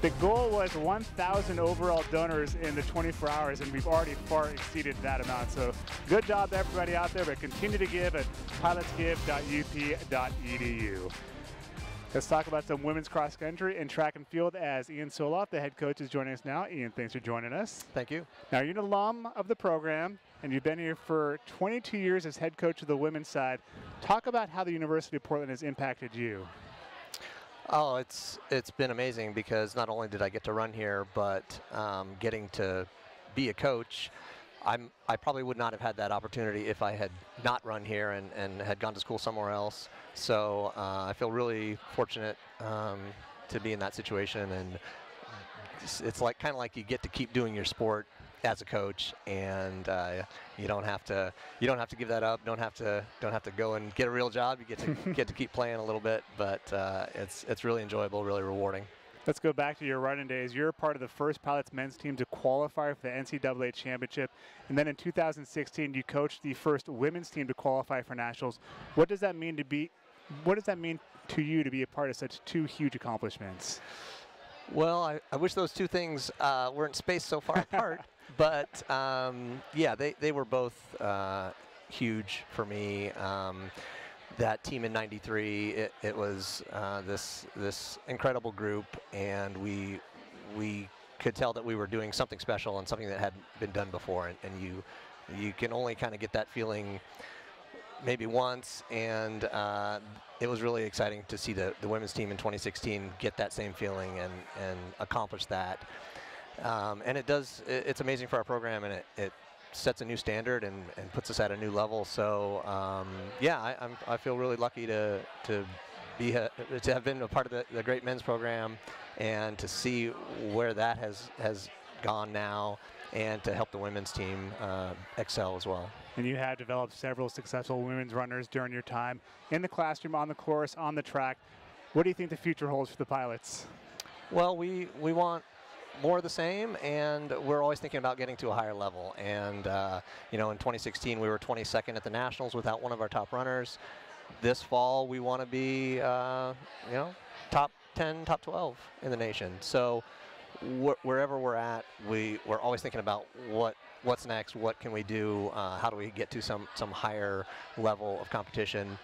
The goal was 1,000 overall donors in the 24 hours, and we've already far exceeded that amount. So good job to everybody out there, but continue to give at pilotsgive.up.edu. Let's talk about some women's cross country and track and field as Ian Soloff, the head coach, is joining us now. Ian, thanks for joining us. Thank you. Now, you're an alum of the program, and you've been here for 22 years as head coach of the women's side. Talk about how the University of Portland has impacted you. Oh, it's been amazing because not only did I get to run here, but getting to be a coach, I probably would not have had that opportunity if I had not run here and had gone to school somewhere else. So I feel really fortunate to be in that situation, and it's like kind of like you get to keep doing your sport as a coach, and you don't have to give that up. Don't have to go and get a real job. You get to keep playing a little bit, but it's really enjoyable, really rewarding. Let's go back to your running days. You're part of the first Pilots men's team to qualify for the NCAA championship, and then in 2016 you coached the first women's team to qualify for nationals. What does that mean to you to be a part of such two huge accomplishments? Well, I wish those two things weren't spaced so far apart. But yeah, they were both huge for me. That team in '93, it was this incredible group, and we could tell that we were doing something special and something that hadn't been done before. And you can only kind of get that feeling maybe once, and it was really exciting to see the women's team in 2016 get that same feeling and accomplish that. And it's amazing for our program, and it sets a new standard and puts us at a new level. So yeah, I feel really lucky to have been a part of the great men's program, and to see where that has gone now, and to help the women's team excel as well. And you have developed several successful women's runners during your time in the classroom, on the course, on the track. What do you think the future holds for the Pilots? Well, we want more of the same, and we're always thinking about getting to a higher level. And you know, in 2016 we were 22nd at the Nationals without one of our top runners. This fall we want to be you know, top 10, top 12 in the nation. So wherever we're at, we're always thinking about what's next, what can we do, how do we get to some higher level of competition.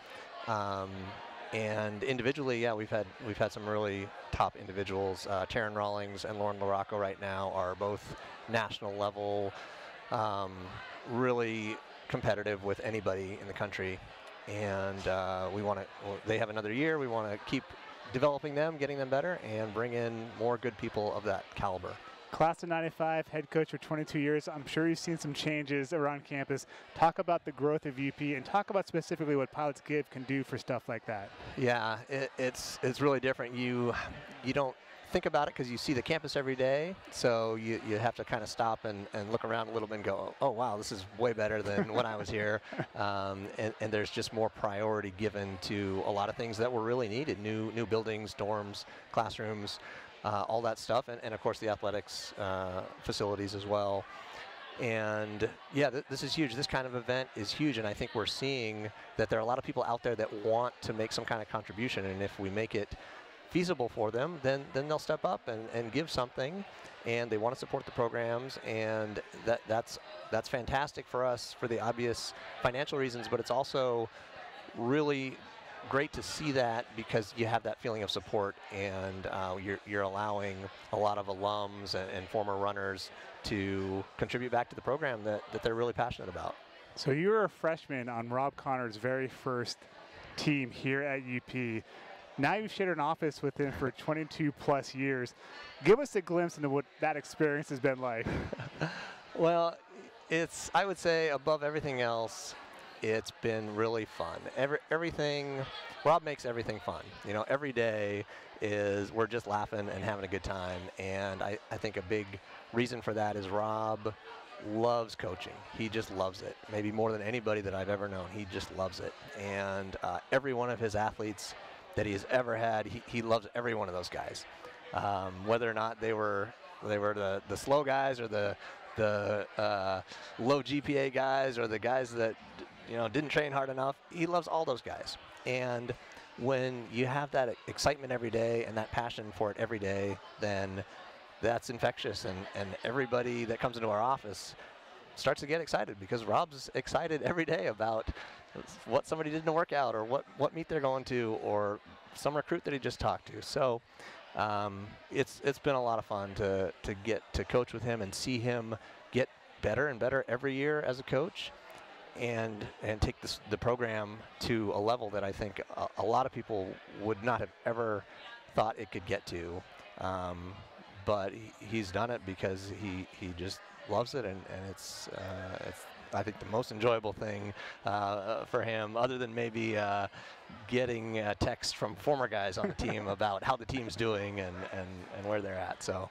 And individually, yeah, we've had some really top individuals. Taryn Rawlings and Lauren LaRocco right now are both national level, really competitive with anybody in the country. And they have another year. We want to keep developing them, getting them better, and bring in more good people of that caliber. Class of 95, head coach for 22 years. I'm sure you've seen some changes around campus. Talk about the growth of UP and talk about specifically what Pilots Give can do for stuff like that. Yeah, it's really different. You don't think about it because you see the campus every day, so you have to kind of stop and look around a little bit and go, oh wow, this is way better than when I was here. And there's just more priority given to a lot of things that were really needed: new buildings, dorms, classrooms, all that stuff, and of course the athletics facilities as well. And yeah, this is huge. This kind of event is huge, and I think we're seeing that there are a lot of people out there that want to make some kind of contribution, and if we make it feasible for them, then they'll step up and give something, and they want to support the programs, and that's fantastic for us for the obvious financial reasons, but it's also really great to see that because you have that feeling of support, and you're allowing a lot of alums and former runners to contribute back to the program that they're really passionate about. So you were a freshman on Rob Connor's very first team here at UP. Now you've shared an office with him for 22 plus years. Give us a glimpse into what that experience has been like. Well, I would say above everything else, it's been really fun. Rob makes everything fun. You know, every day we're just laughing and having a good time. And I think a big reason for that is Rob loves coaching. He just loves it. Maybe more than anybody that I've ever known. He just loves it. And every one of his athletes that he has ever had, he loves every one of those guys. Whether or not they were the slow guys or the low GPA guys or the guys that didn't train hard enough, he loves all those guys. And when you have that excitement every day and that passion for it every day, then that's infectious, and everybody that comes into our office starts to get excited because Rob's excited every day about what somebody did in a workout or what meet they're going to or some recruit that he just talked to. So it's been a lot of fun to get to coach with him and see him get better and better every year as a coach, and take the program to a level that I think a lot of people would not have ever thought it could get to. But he's done it because he just loves it, and it's I think the most enjoyable thing for him, other than maybe getting texts from former guys on the team about how the team's doing and where they're at. So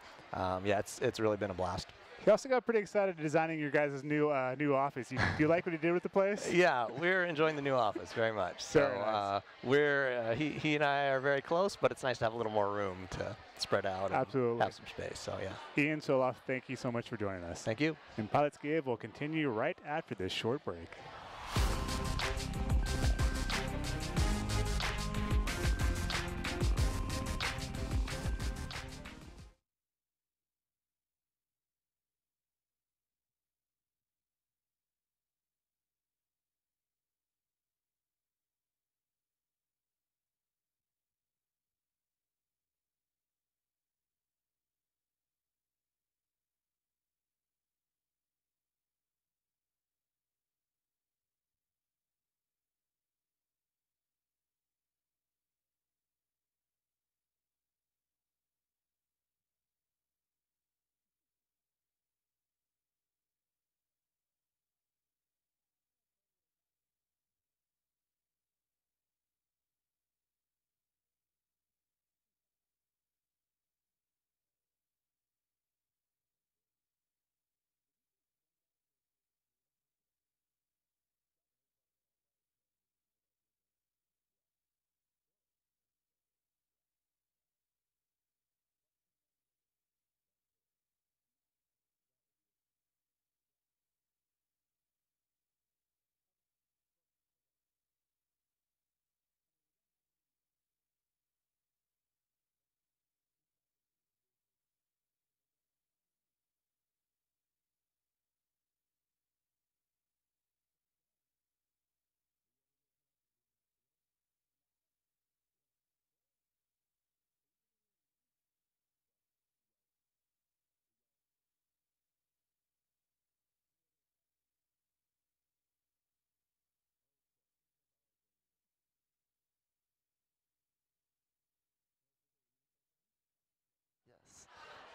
yeah, it's really been a blast. He also got pretty excited designing your guys' new office. Do you like what he did with the place? Yeah, we're enjoying the new office very much. So nice. He and I are very close, but it's nice to have a little more room to spread out and have some space. So yeah. Ian Soloff, thank you so much for joining us. Thank you. And Pilots Give will continue right after this short break.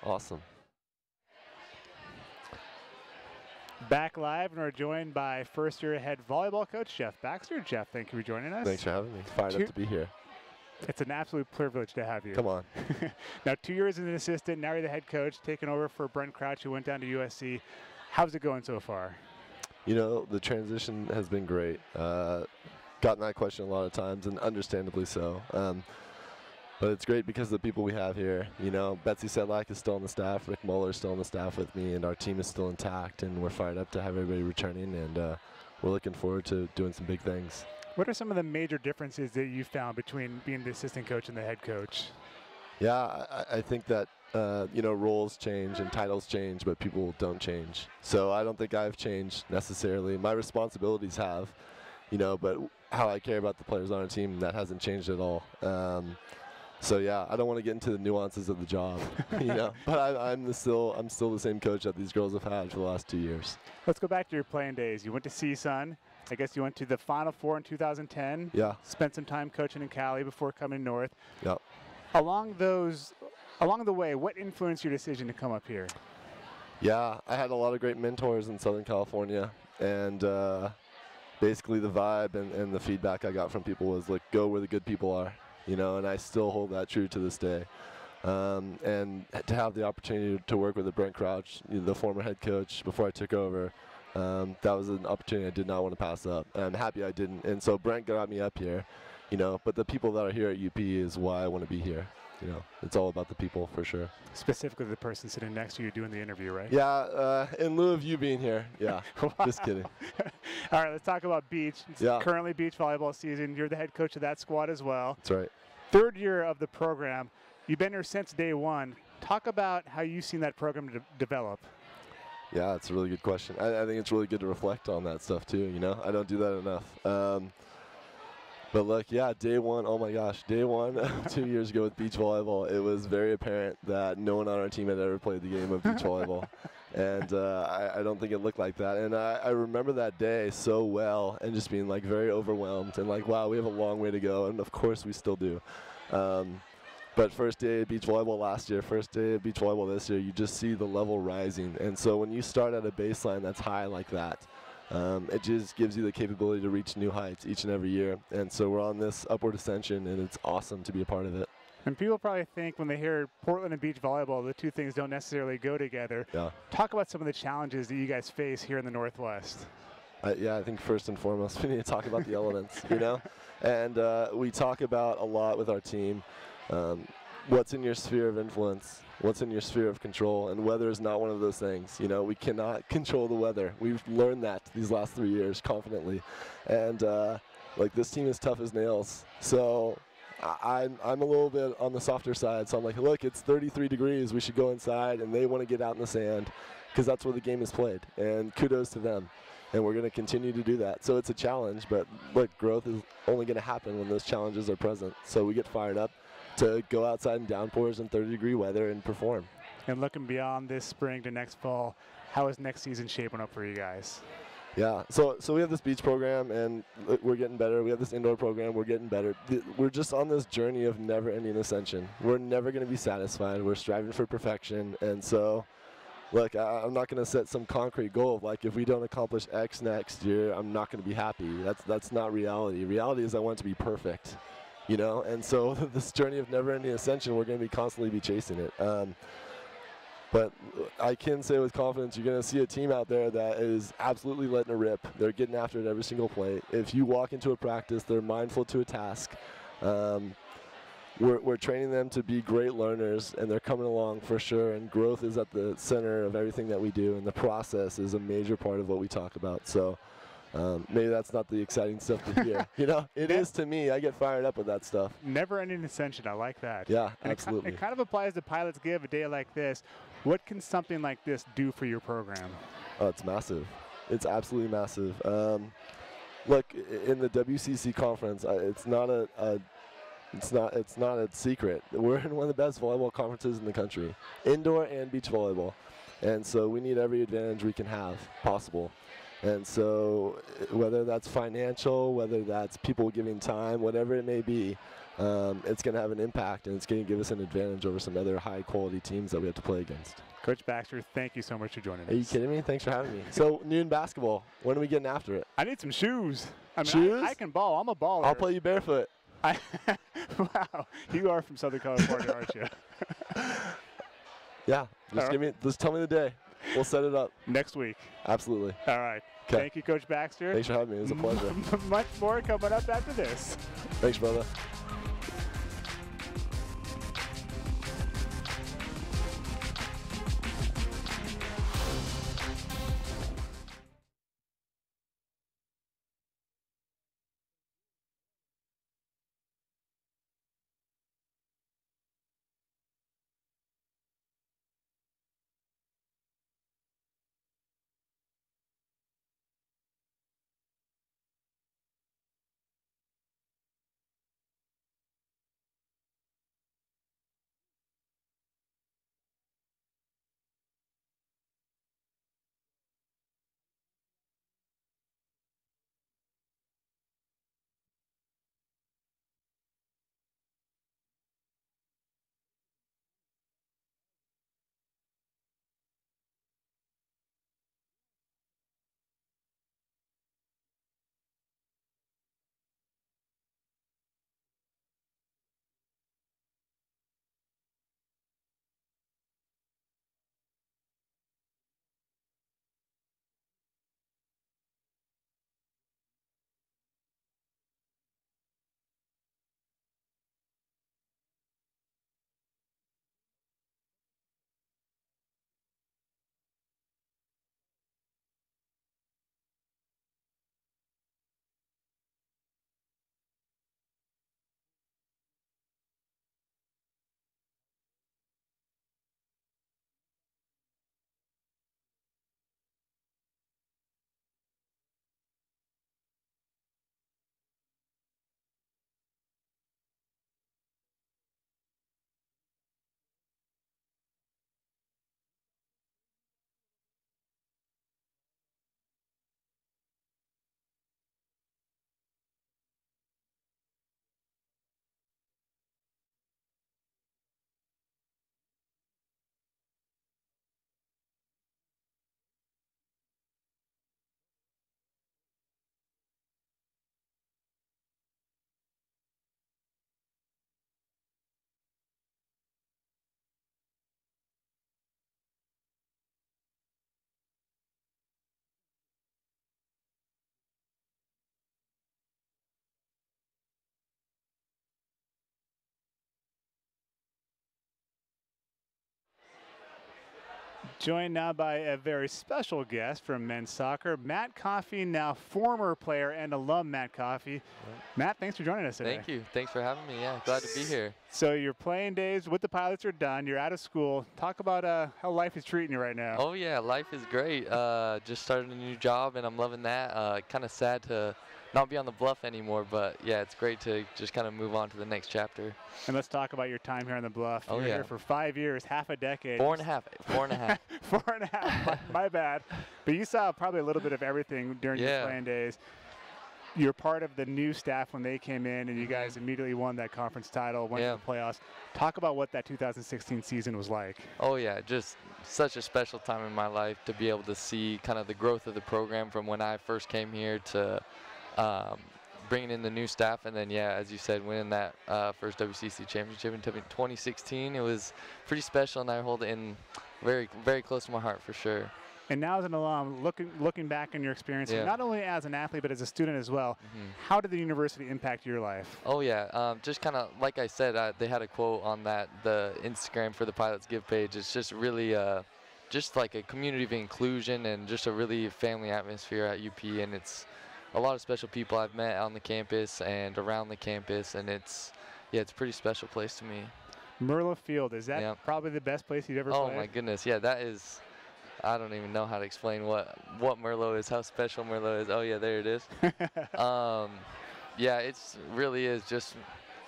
Awesome. Back live, and we're joined by first-year head volleyball coach Jeff Baxter. Jeff, thank you for joining us. Thanks for having me. Fired up to be here. It's an absolute privilege to have you. Come on. Now, 2 years as an assistant, now you're the head coach, taking over for Brent Crouch, who went down to USC. How's it going so far? You know, the transition has been great. Gotten that question a lot of times, and understandably so. But it's great because of the people we have here. You know, Betsy Sedlak is still on the staff, Rick Muller is still on the staff with me, and our team is still intact, and we're fired up to have everybody returning, and we're looking forward to doing some big things. What are some of the major differences that you found between being the assistant coach and the head coach? Yeah, I think that, you know, roles change and titles change, but people don't change. So I don't think I've changed necessarily. My responsibilities have, you know, but how I care about the players on our team, that hasn't changed at all. So yeah, I don't want to get into the nuances of the job, you know. But I'm still the same coach that these girls have had for the last 2 years. Let's go back to your playing days. You went to CSUN. I guess you went to the Final Four in 2010. Yeah. Spent some time coaching in Cali before coming north. Yep. Along the way, what influenced your decision to come up here? Yeah, I had a lot of great mentors in Southern California, and basically the vibe and the feedback I got from people was like, go where the good people are. You know, and I still hold that true to this day. And to have the opportunity to work with Brent Crouch, the former head coach, before I took over, that was an opportunity I did not want to pass up. And I'm happy I didn't. And so Brent got me up here, you know, but the people that are here at UP is why I want to be here. You know, it's all about the people for sure. Specifically the person sitting next to you doing the interview, right? Yeah, in lieu of you being here. Yeah, just kidding. All right, let's talk about beach. It's yeah. Currently beach volleyball season. You're the head coach of that squad as well. That's right. Third year of the program. You've been here since day one. Talk about how you've seen that program develop. Yeah, it's a really good question. I think it's really good to reflect on that stuff too, you know? I don't do that enough. But look, yeah, day one, oh my gosh, day one 2 years ago with beach volleyball, it was very apparent that no one on our team had ever played the game of beach volleyball. And I don't think it looked like that. And I remember that day so well and just being like very overwhelmed and like, wow, we have a long way to go. And of course we still do. But first day of beach volleyball last year, first day of beach volleyball this year, you just see the level rising. And so when you start at a baseline that's high like that, it just gives you the capability to reach new heights each and every year. And so we're on this upward ascension, and it's awesome to be a part of it. And people probably think when they hear Portland and beach volleyball, the two things don't necessarily go together. Yeah. Talk about some of the challenges that you guys face here in the Northwest. Yeah, I think first and foremost, we need to talk about the elements, you know? And we talk about a lot with our team. What's in your sphere of influence? What's in your sphere of control? And weather is not one of those things. You know, we cannot control the weather. We've learned that these last 3 years confidently. And like this team is tough as nails. So I'm a little bit on the softer side. So I'm like, look, it's 33 degrees. We should go inside. And they want to get out in the sand because that's where the game is played. And kudos to them. And we're going to continue to do that. So it's a challenge. But look, growth is only going to happen when those challenges are present. So we get fired up to go outside in downpours and 30-degree weather and perform. And looking beyond this spring to next fall, how is next season shaping up for you guys? Yeah, so we have this beach program, and we're getting better. We have this indoor program, we're getting better. We're just on this journey of never-ending ascension. We're never going to be satisfied. We're striving for perfection. And so, look, I'm not going to set some concrete goal of, like, if we don't accomplish X next year, I'm not going to be happy. That's not reality. Reality is I want it to be perfect. You know, and so this journey of never-ending ascension, we're going to be constantly chasing it. But I can say with confidence, you're going to see a team out there that is absolutely letting it rip. They're getting after it every single play. If you walk into a practice, they're mindful to a task. We're training them to be great learners, and they're coming along for sure. And growth is at the center of everything that we do, and the process is a major part of what we talk about. So. Maybe that's not the exciting stuff to hear. You know, it is to me. I get fired up with that stuff. Never-ending ascension. I like that. Yeah, and absolutely. It kind of applies to Pilots Give a day like this. What can something like this do for your program? Oh, it's massive. It's absolutely massive. Look, in the WCC conference, it's not a secret. We're in one of the best volleyball conferences in the country, indoor and beach volleyball, and so we need every advantage we can have possible. And so whether that's financial, whether that's people giving time, whatever it may be, it's going to have an impact, and it's going to give us an advantage over some other high-quality teams that we have to play against. Coach Baxter, thank you so much for joining us. Are you kidding me? Thanks for having me. So, noon basketball, when are we getting after it? I need some shoes. I mean, Shoes? I can ball. I'm a baller. I'll play you barefoot. Wow, you are from Southern California, aren't you? Yeah, just tell me the day. We'll set it up. Next week. Absolutely. All right. Kay. Thank you, Coach Baxter. Thanks for having me. It was a pleasure. Much more coming up after this. Thanks, brother. Joined now by a very special guest from men's soccer, Matt Coffey, now former player and alum Matt Coffey. Matt, thanks for joining us today. Thank you. Thanks for having me. Yeah, glad to be here. So your playing days with the Pilots are done. You're out of school. Talk about how life is treating you right now. Oh, yeah, life is great. Just started a new job, and I'm loving that. Kind of sad to not be on the Bluff anymore, but yeah, it's great to just kind of move on to the next chapter. And let's talk about your time here on the Bluff. Oh, You're yeah. here for 5 years, half a decade. 4.5. 4.5. 4.5. My bad. But you saw probably a little bit of everything during your playing days. You're part of the new staff when they came in, and you guys immediately won that conference title, went to the playoffs. Talk about what that 2016 season was like. Oh, yeah, just such a special time in my life to be able to see kind of the growth of the program from when I first came here to bringing in the new staff, and then, yeah, as you said, winning that first WCC championship in 2016. It was pretty special, and I hold it in very, very close to my heart for sure. And now as an alum, looking back on your experience, not only as an athlete but as a student as well, how did the university impact your life? Oh, yeah, just kind of, like I said, they had a quote on the Instagram for the Pilots Give page. It's just really just like a community of inclusion and just a really family atmosphere at UP, and it's a lot of special people I've met on the campus and around the campus, and it's a pretty special place to me. Merlo Field, is that probably the best place you've ever played? Oh my goodness, yeah, that is, I don't even know how to explain what Merlo is, how special Merlo is. Oh yeah, there it is. Yeah, it's really is just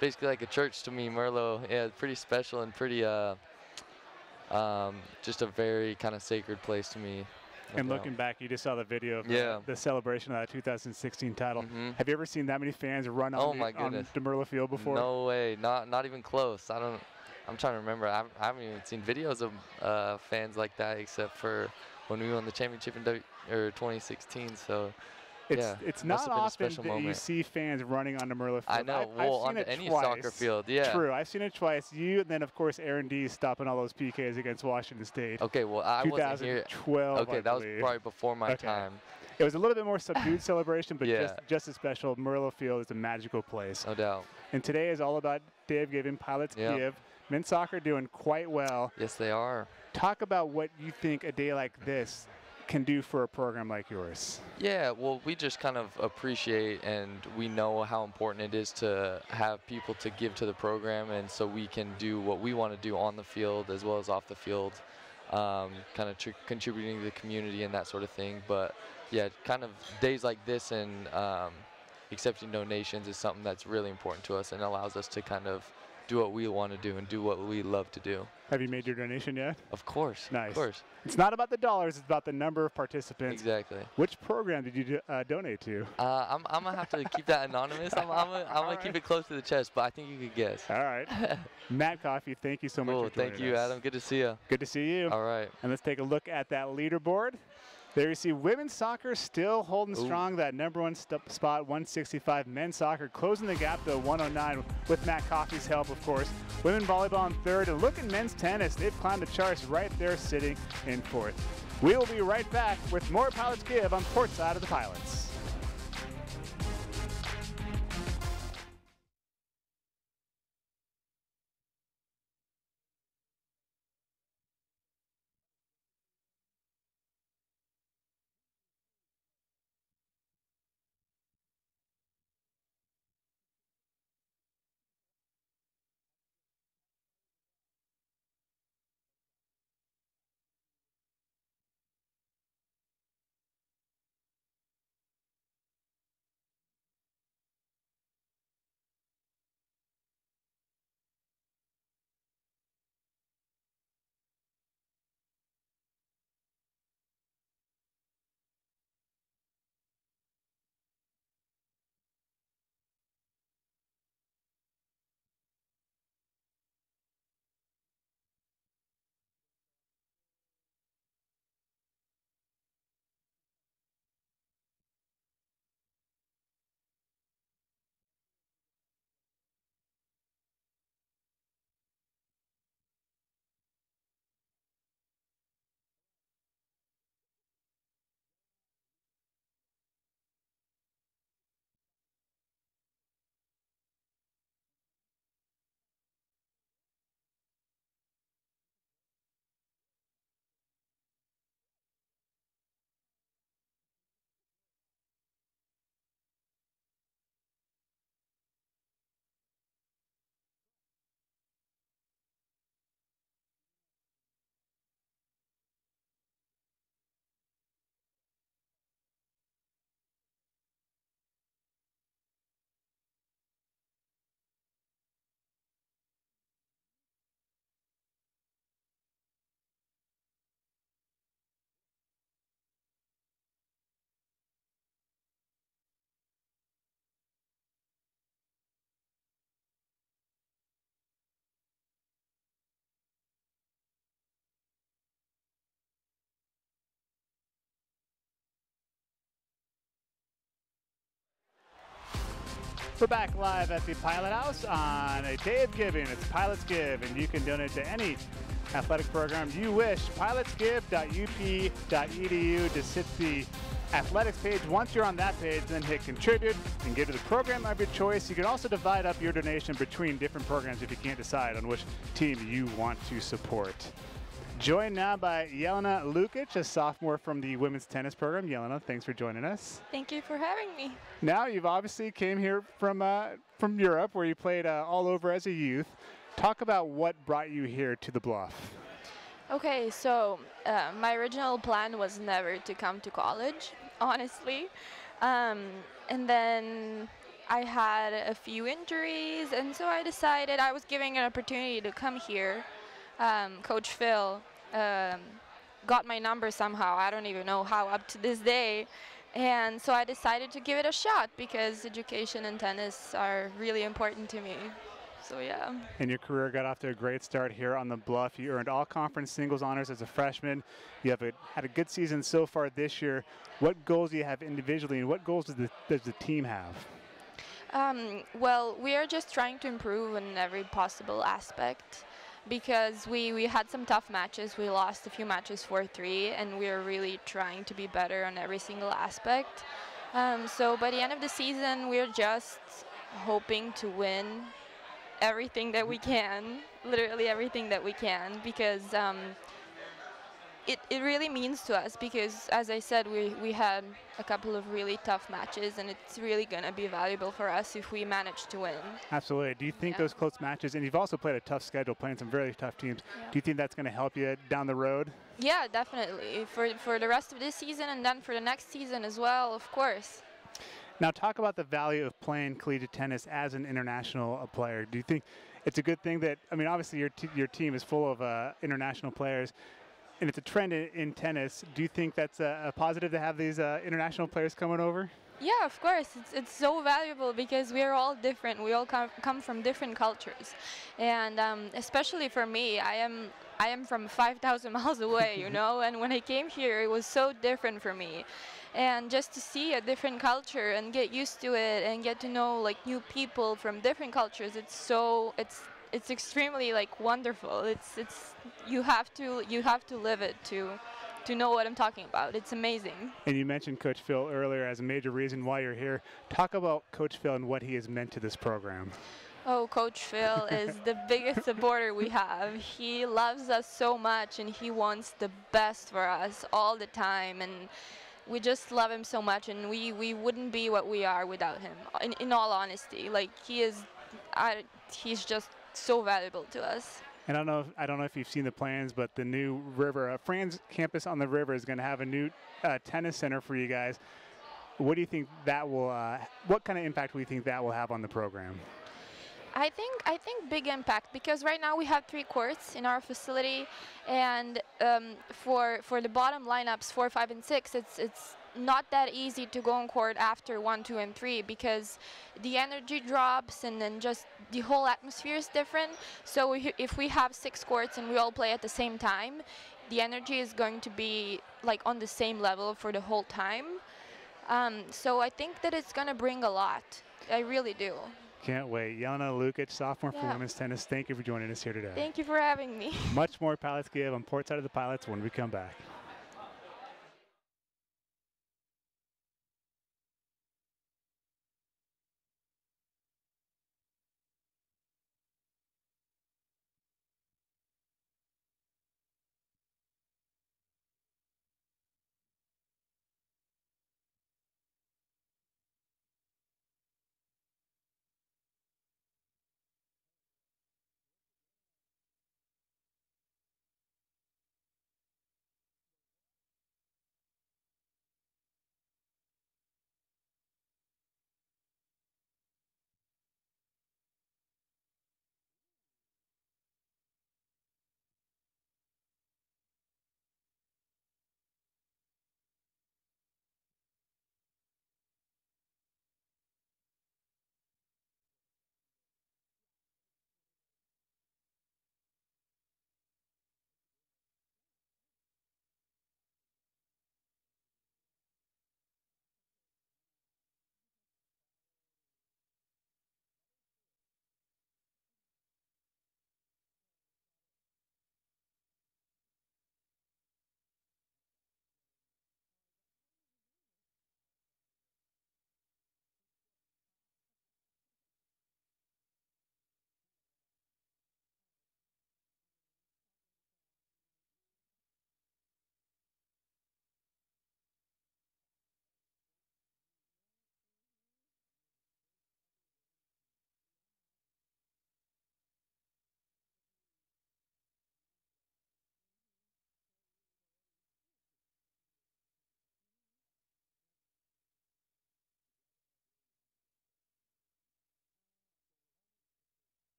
basically like a church to me, Merlo. Yeah, it's pretty special and pretty just a very kind of sacred place to me. And looking back, you just saw the video of the celebration of that 2016 title. Have you ever seen that many fans run on DeMerla Field before? No way, not even close. I'm trying to remember. I haven't even seen videos of fans like that except for when we won the championship in 2016. So. It's not often that you see fans running on DeMerla Field. I know. Well, on any soccer field, yeah. True. I've seen it twice. You, and then, of course, Aaron D. stopping all those PKs against Washington State. Okay, well, I wasn't here. 2012, okay, that was probably before my time. It was a little bit more subdued celebration, but just as special. DeMerla Field is a magical place. No doubt. And today is all about Day of Giving, Pilots Give. Men's soccer doing quite well. Yes, they are. Talk about what you think a day like this can do for a program like yours. Yeah, well, we just kind of appreciate and we know how important it is to have people to give to the program, and so we can do what we want to do on the field as well as off the field, kind of contributing to the community and that sort of thing. But yeah, kind of days like this and accepting donations is something that's really important to us and allows us to kind of do what we want to do and do what we love to do. Have you made your donation yet? Of course. Nice. Of course. It's not about the dollars, it's about the number of participants. Exactly. Which program did you donate to? I'm going to have to keep that anonymous. I'm going to keep it close to the chest, but I think you could guess. All right. Matt Coffey, thank you so much for joining us. Thank you, Adam. Good to see you. Good to see you. All right. And let's take a look at that leaderboard. There you see women's soccer still holding strong, that #1 spot, 165. Men's soccer closing the gap to 109 with Matt Coffey's help, of course. Women volleyball in 3rd. And look at men's tennis. They've climbed the charts right there sitting in 4th. We will be right back with more Pilots Give on Portside of the Pilots. We're back live at the Pilot House on a Day of Giving. It's Pilots Give, and you can donate to any athletic program you wish. pilotsgive.up.edu. Just hit the athletics page. Once you're on that page, then hit contribute and give to the program of your choice. You can also divide up your donation between different programs if you can't decide on which team you want to support. Joined now by Jelena Lukic, a sophomore from the women's tennis program. Jelena, thanks for joining us. Thank you for having me. Now, you've obviously came here from Europe, where you played all over as a youth. Talk about what brought you here to the Bluff. Okay, so my original plan was never to come to college, honestly. And then I had a few injuries, and so I decided I was giving an opportunity to come here. Coach Phil got my number somehow. I don't even know how up to this day. And so I decided to give it a shot because education and tennis are really important to me. So yeah. And your career got off to a great start here on the Bluff. You earned all-conference singles honors as a freshman. You have had a good season so far this year. What goals do you have individually, and what goals does the team have? Well, we are just trying to improve in every possible aspect because we had some tough matches. We lost a few matches 4-3, and we are really trying to be better on every single aspect. So by the end of the season, we're just hoping to win everything that we can, literally everything that we can, because it really means to us because, as I said, we had a couple of really tough matches, and it's really going to be valuable for us if we manage to win. Absolutely. Do you think those close matches, and you've also played a tough schedule, playing some very tough teams, do you think that's going to help you down the road? Yeah, definitely. For the rest of this season and then for the next season as well, of course. Now talk about the value of playing collegiate tennis as an international player. Do you think it's a good thing that, I mean, obviously your team is full of international players, and it's a trend in tennis. Do you think that's a positive to have these international players coming over? Yeah, of course. It's so valuable because we are all different. We all come from different cultures. And especially for me, I am from 5,000 miles away, you know, and when I came here, it was so different for me. And just to see a different culture and get used to it and get to know like new people from different cultures, it's extremely like wonderful. It's you have to live it to know what I'm talking about. It's amazing. And you mentioned Coach Phil earlier as a major reason why you're here. Talk about Coach Phil and what he has meant to this program. Oh, Coach Phil is the biggest supporter we have. He loves us so much, and he wants the best for us all the time. And we just love him so much, and we wouldn't be what we are without him. In all honesty, like he's just so valuable to us. And I don't know if you've seen the plans, but the new river, Fran's campus on the river is going to have a new tennis center for you guys. What do you think that will? What kind of impact do you think that will have on the program? I think big impact because right now we have 3 courts in our facility, and for the bottom lineups 4, 5, and 6, it's not that easy to go on court after 1, 2, and 3 because the energy drops and then just the whole atmosphere is different. So if we have 6 courts and we all play at the same time, the energy is going to be like on the same level for the whole time. So I think that it's going to bring a lot. I really do. Can't wait. Jelena Lukic, sophomore for women's tennis. Thank you for joining us here today. Thank you for having me. Much more Pilots Give on Portside of the Pilots when we come back.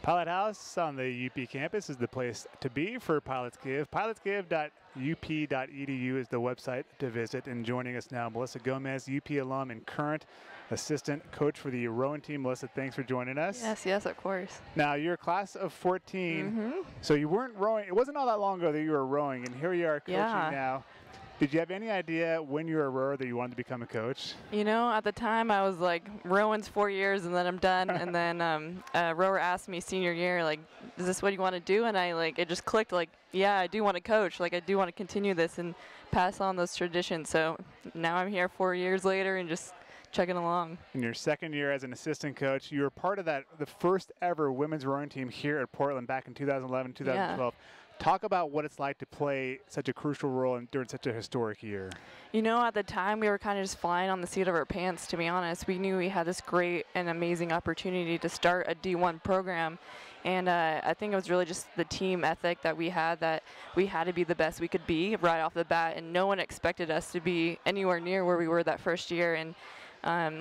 Pilot House on the UP campus is the place to be for Pilots Give. pilotsgive.up.edu is the website to visit. And joining us now, Melissa Gomez, UP alum and current assistant coach for the rowing team. Melissa, thanks for joining us. Yes, of course. Now, you're a class of 14, so you weren't rowing. It wasn't all that long ago that you were rowing, and here you are coaching now. Did you have any idea when you were a rower that you wanted to become a coach? You know, at the time I was like, rowing's 4 years and then I'm done. And then a rower asked me senior year, like, is this what you want to do? And it just clicked, like, yeah, I do want to coach. Like, I do want to continue this and pass on those traditions. So now I'm here 4 years later and just chugging along. In your second year as an assistant coach, you were part of the first ever women's rowing team here at Portland back in 2011, 2012. Yeah. Talk about what it's like to play such a crucial role during such a historic year. You know, at the time, we were kind of just flying on the seat of our pants, to be honest. We knew we had this great and amazing opportunity to start a D1 program. And I think it was really just the team ethic that we had to be the best we could be right off the bat. And no one expected us to be anywhere near where we were that first year. And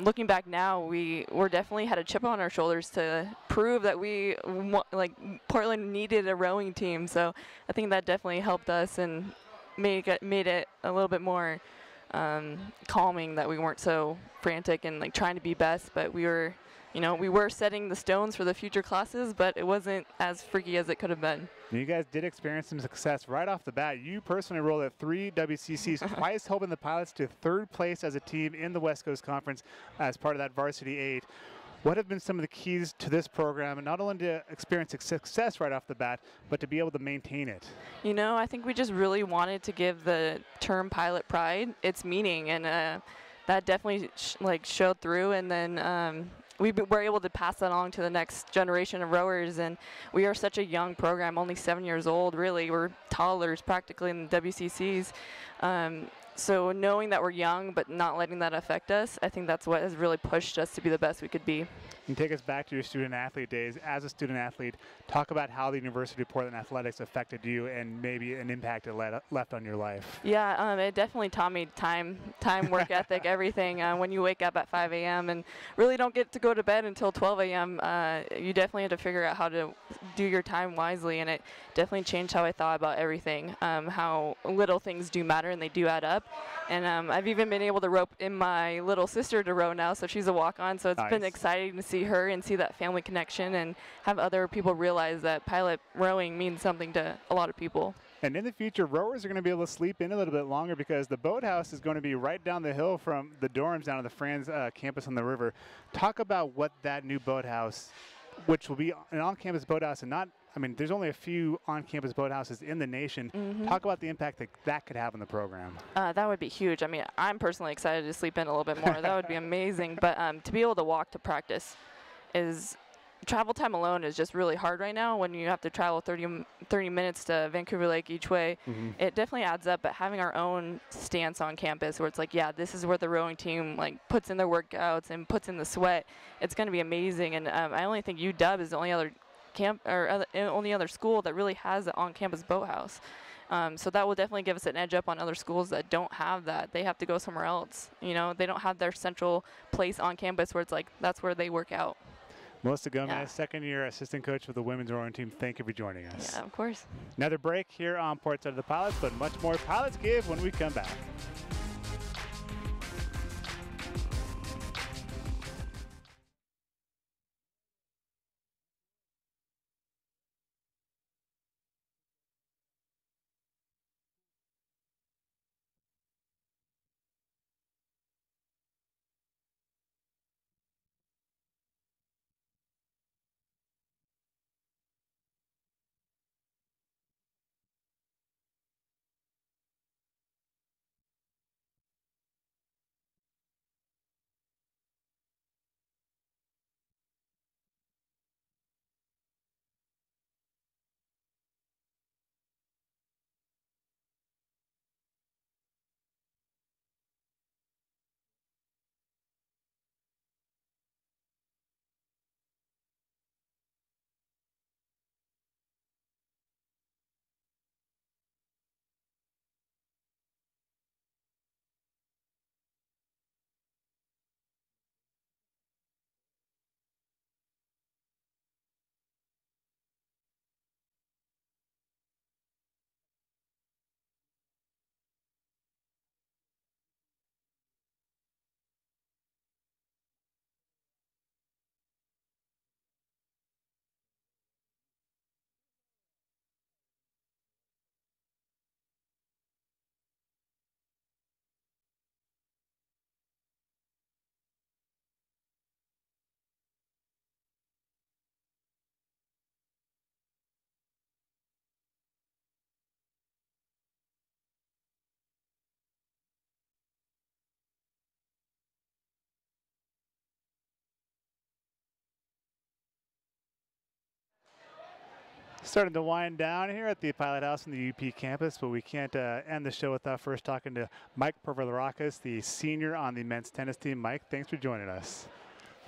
looking back now, we definitely had a chip on our shoulders to prove that Portland needed a rowing team. So I think that definitely helped us and made it a little bit more calming that we weren't so frantic and like trying to be best, but we were setting the stones for the future classes, but it wasn't as freaky as it could have been. You guys did experience some success right off the bat. You personally rolled at 3 WCCs, twice helping the Pilots to 3rd place as a team in the West Coast Conference as part of that Varsity 8. What have been some of the keys to this program, and not only to experience success right off the bat, but to be able to maintain it? You know, I think we just really wanted to give the term pilot pride its meaning, and that definitely showed through. And then we were able to pass that on to the next generation of rowers, and we are such a young program, only 7 years old, really. We're toddlers practically in the WCCs. So knowing that we're young but not letting that affect us, I think that's what has really pushed us to be the best we could be. And take us back to your student-athlete days. As a student-athlete, talk about how the University of Portland athletics affected you and maybe an impact it left on your life. Yeah, it definitely taught me time, work ethic, everything. When you wake up at 5 a.m. and really don't get to go to bed until 12 a.m., you definitely have to figure out how to do your time wisely, and it definitely changed how I thought about everything, how little things do matter and they do add up. And I've even been able to rope in my little sister to row now, so she's a walk-on, so it's been exciting to see her and see that family connection and have other people realize that pilot rowing means something to a lot of people. And in the future, rowers are going to be able to sleep in a little bit longer because the boathouse is going to be right down the hill from the dorms down to the Franz campus on the river. Talk about what that new boathouse, which will be an on-campus boathouse and not, I mean, there's only a few on-campus boathouses in the nation. Talk about the impact that could have on the program. That would be huge. I mean, I'm personally excited to sleep in a little bit more. That would be amazing. But to be able to walk to practice travel time alone is just really hard right now when you have to travel 30 minutes to Vancouver Lake each way. It definitely adds up, but having our own stance on campus where it's like, yeah, this is where the rowing team puts in their workouts and puts in the sweat, it's going to be amazing. And I only think UW is the only other only other school that really has an on-campus boathouse. So that will definitely give us an edge up on other schools that don't have that. They have to go somewhere else. You know, they don't have their central place on campus where it's like, that's where they work out. Melissa Gomez, second-year assistant coach for the women's rowing team. Thank you for joining us. Yeah, of course. Another break here on Portside of the Pilots, but much more Pilots Give when we come back. Starting to wind down here at the Pilot House in the UP campus, but we can't end the show without first talking to Mike Pervolarakis, the senior on the men's tennis team. Mike, thanks for joining us.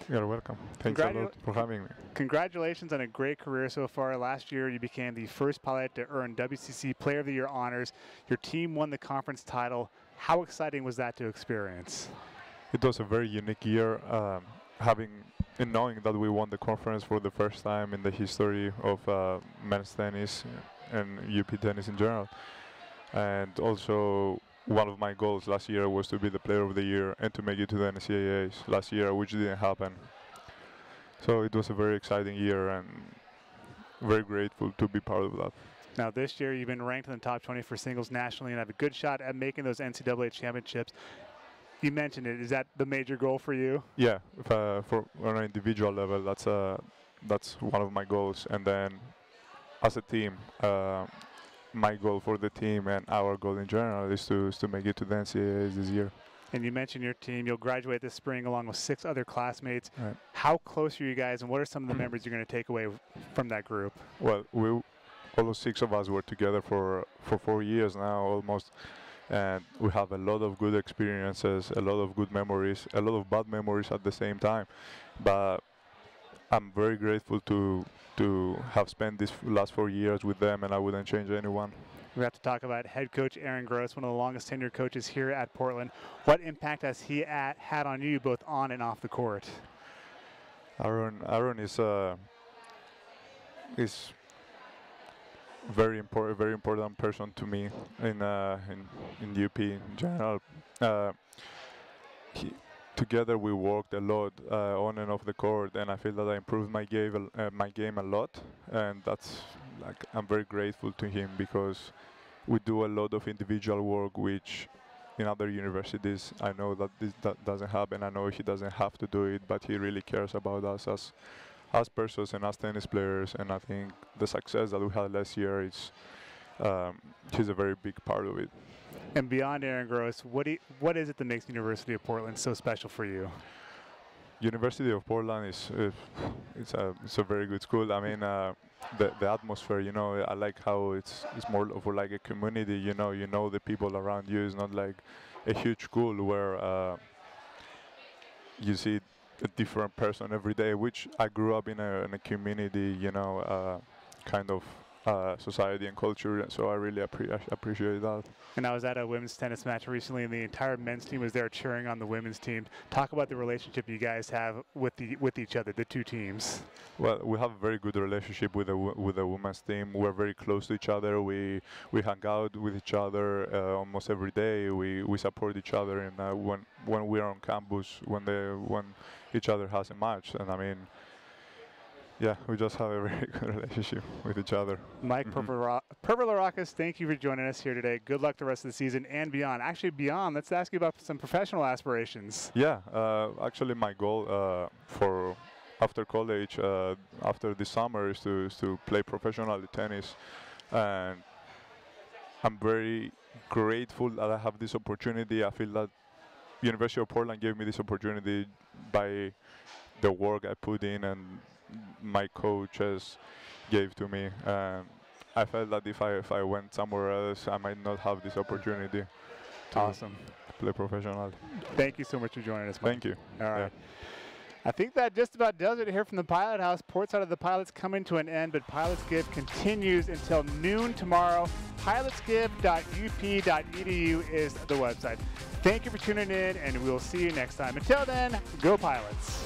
You're welcome. Thanks a lot for having me. Congratulations on a great career so far. Last year, you became the first pilot to earn WCC Player of the Year honors. Your team won the conference title. How exciting was that to experience? It was a very unique year, knowing that we won the conference for the first time in the history of men's tennis and UP tennis in general. And also, one of my goals last year was to be the Player of the Year and to make it to the NCAAs last year, which didn't happen. So it was a very exciting year and very grateful to be part of that. Now this year you've been ranked in the top 20 for singles nationally and have a good shot at making those NCAA championships. You mentioned it. Is that the major goal for you? Yeah, for on an individual level, that's one of my goals. And then as a team, my goal for the team and our goal in general is to make it to the NCAAs this year. And you mentioned your team. You'll graduate this spring along with 6 other classmates. Right. How close are you guys, and what are some of the memories you're going to take away from that group? Well, all those 6 of us were together for 4 years now almost. And we have a lot of good experiences, a lot of good memories, a lot of bad memories at the same time. But I'm very grateful to have spent these last 4 years with them, and I wouldn't change anyone. We have to talk about head coach Aaron Gross, one of the longest tenured coaches here at Portland. What impact has he had on you both on and off the court? Aaron is very important person to me in UP in general. Together we worked a lot on and off the court, and I feel that I improved my game a lot, and that's like I'm very grateful to him because we do a lot of individual work, which in other universities I know that that doesn't happen. I know he doesn't have to do it, but he really cares about us as persons and as tennis players, and I think the success that we had last year is he's a very big part of it. And beyond Aaron Gross, what is it that makes the University of Portland so special for you? University of Portland it's a very good school. I mean, the atmosphere, you know, I like how it's more of like a community. You know the people around you. It's not like a huge school where you see a different person every day. Which I grew up in a community, you know, kind of society and culture, and so I really appreciate that. And I was at a women's tennis match recently, and the entire men's team was there cheering on the women's team. Talk about the relationship you guys have with each other, the two teams. Well, we have a very good relationship with the women's team. We're very close to each other. We hang out with each other almost every day. We support each other, and when we're on campus, when each other has a match, and I mean. Yeah, we just have a very good relationship with each other. Mike Pervolarakis, thank you for joining us here today. Good luck the rest of the season and beyond. Actually, beyond, let's ask you about some professional aspirations. Yeah, actually my goal for after college, after this summer, is to play professional tennis. And I'm very grateful that I have this opportunity. I feel that University of Portland gave me this opportunity by the work I put in and my coaches gave to me. I felt that if I went somewhere else, I might not have this opportunity to play professional. Thank you so much for joining us, Mike. Thank you. All right. I think that just about does it here from the Pilot House. Portside of the Pilots coming to an end, but Pilots Give continues until noon tomorrow. pilotsgive.up.edu is the website. Thank you for tuning in, and we'll see you next time. Until then, go Pilots.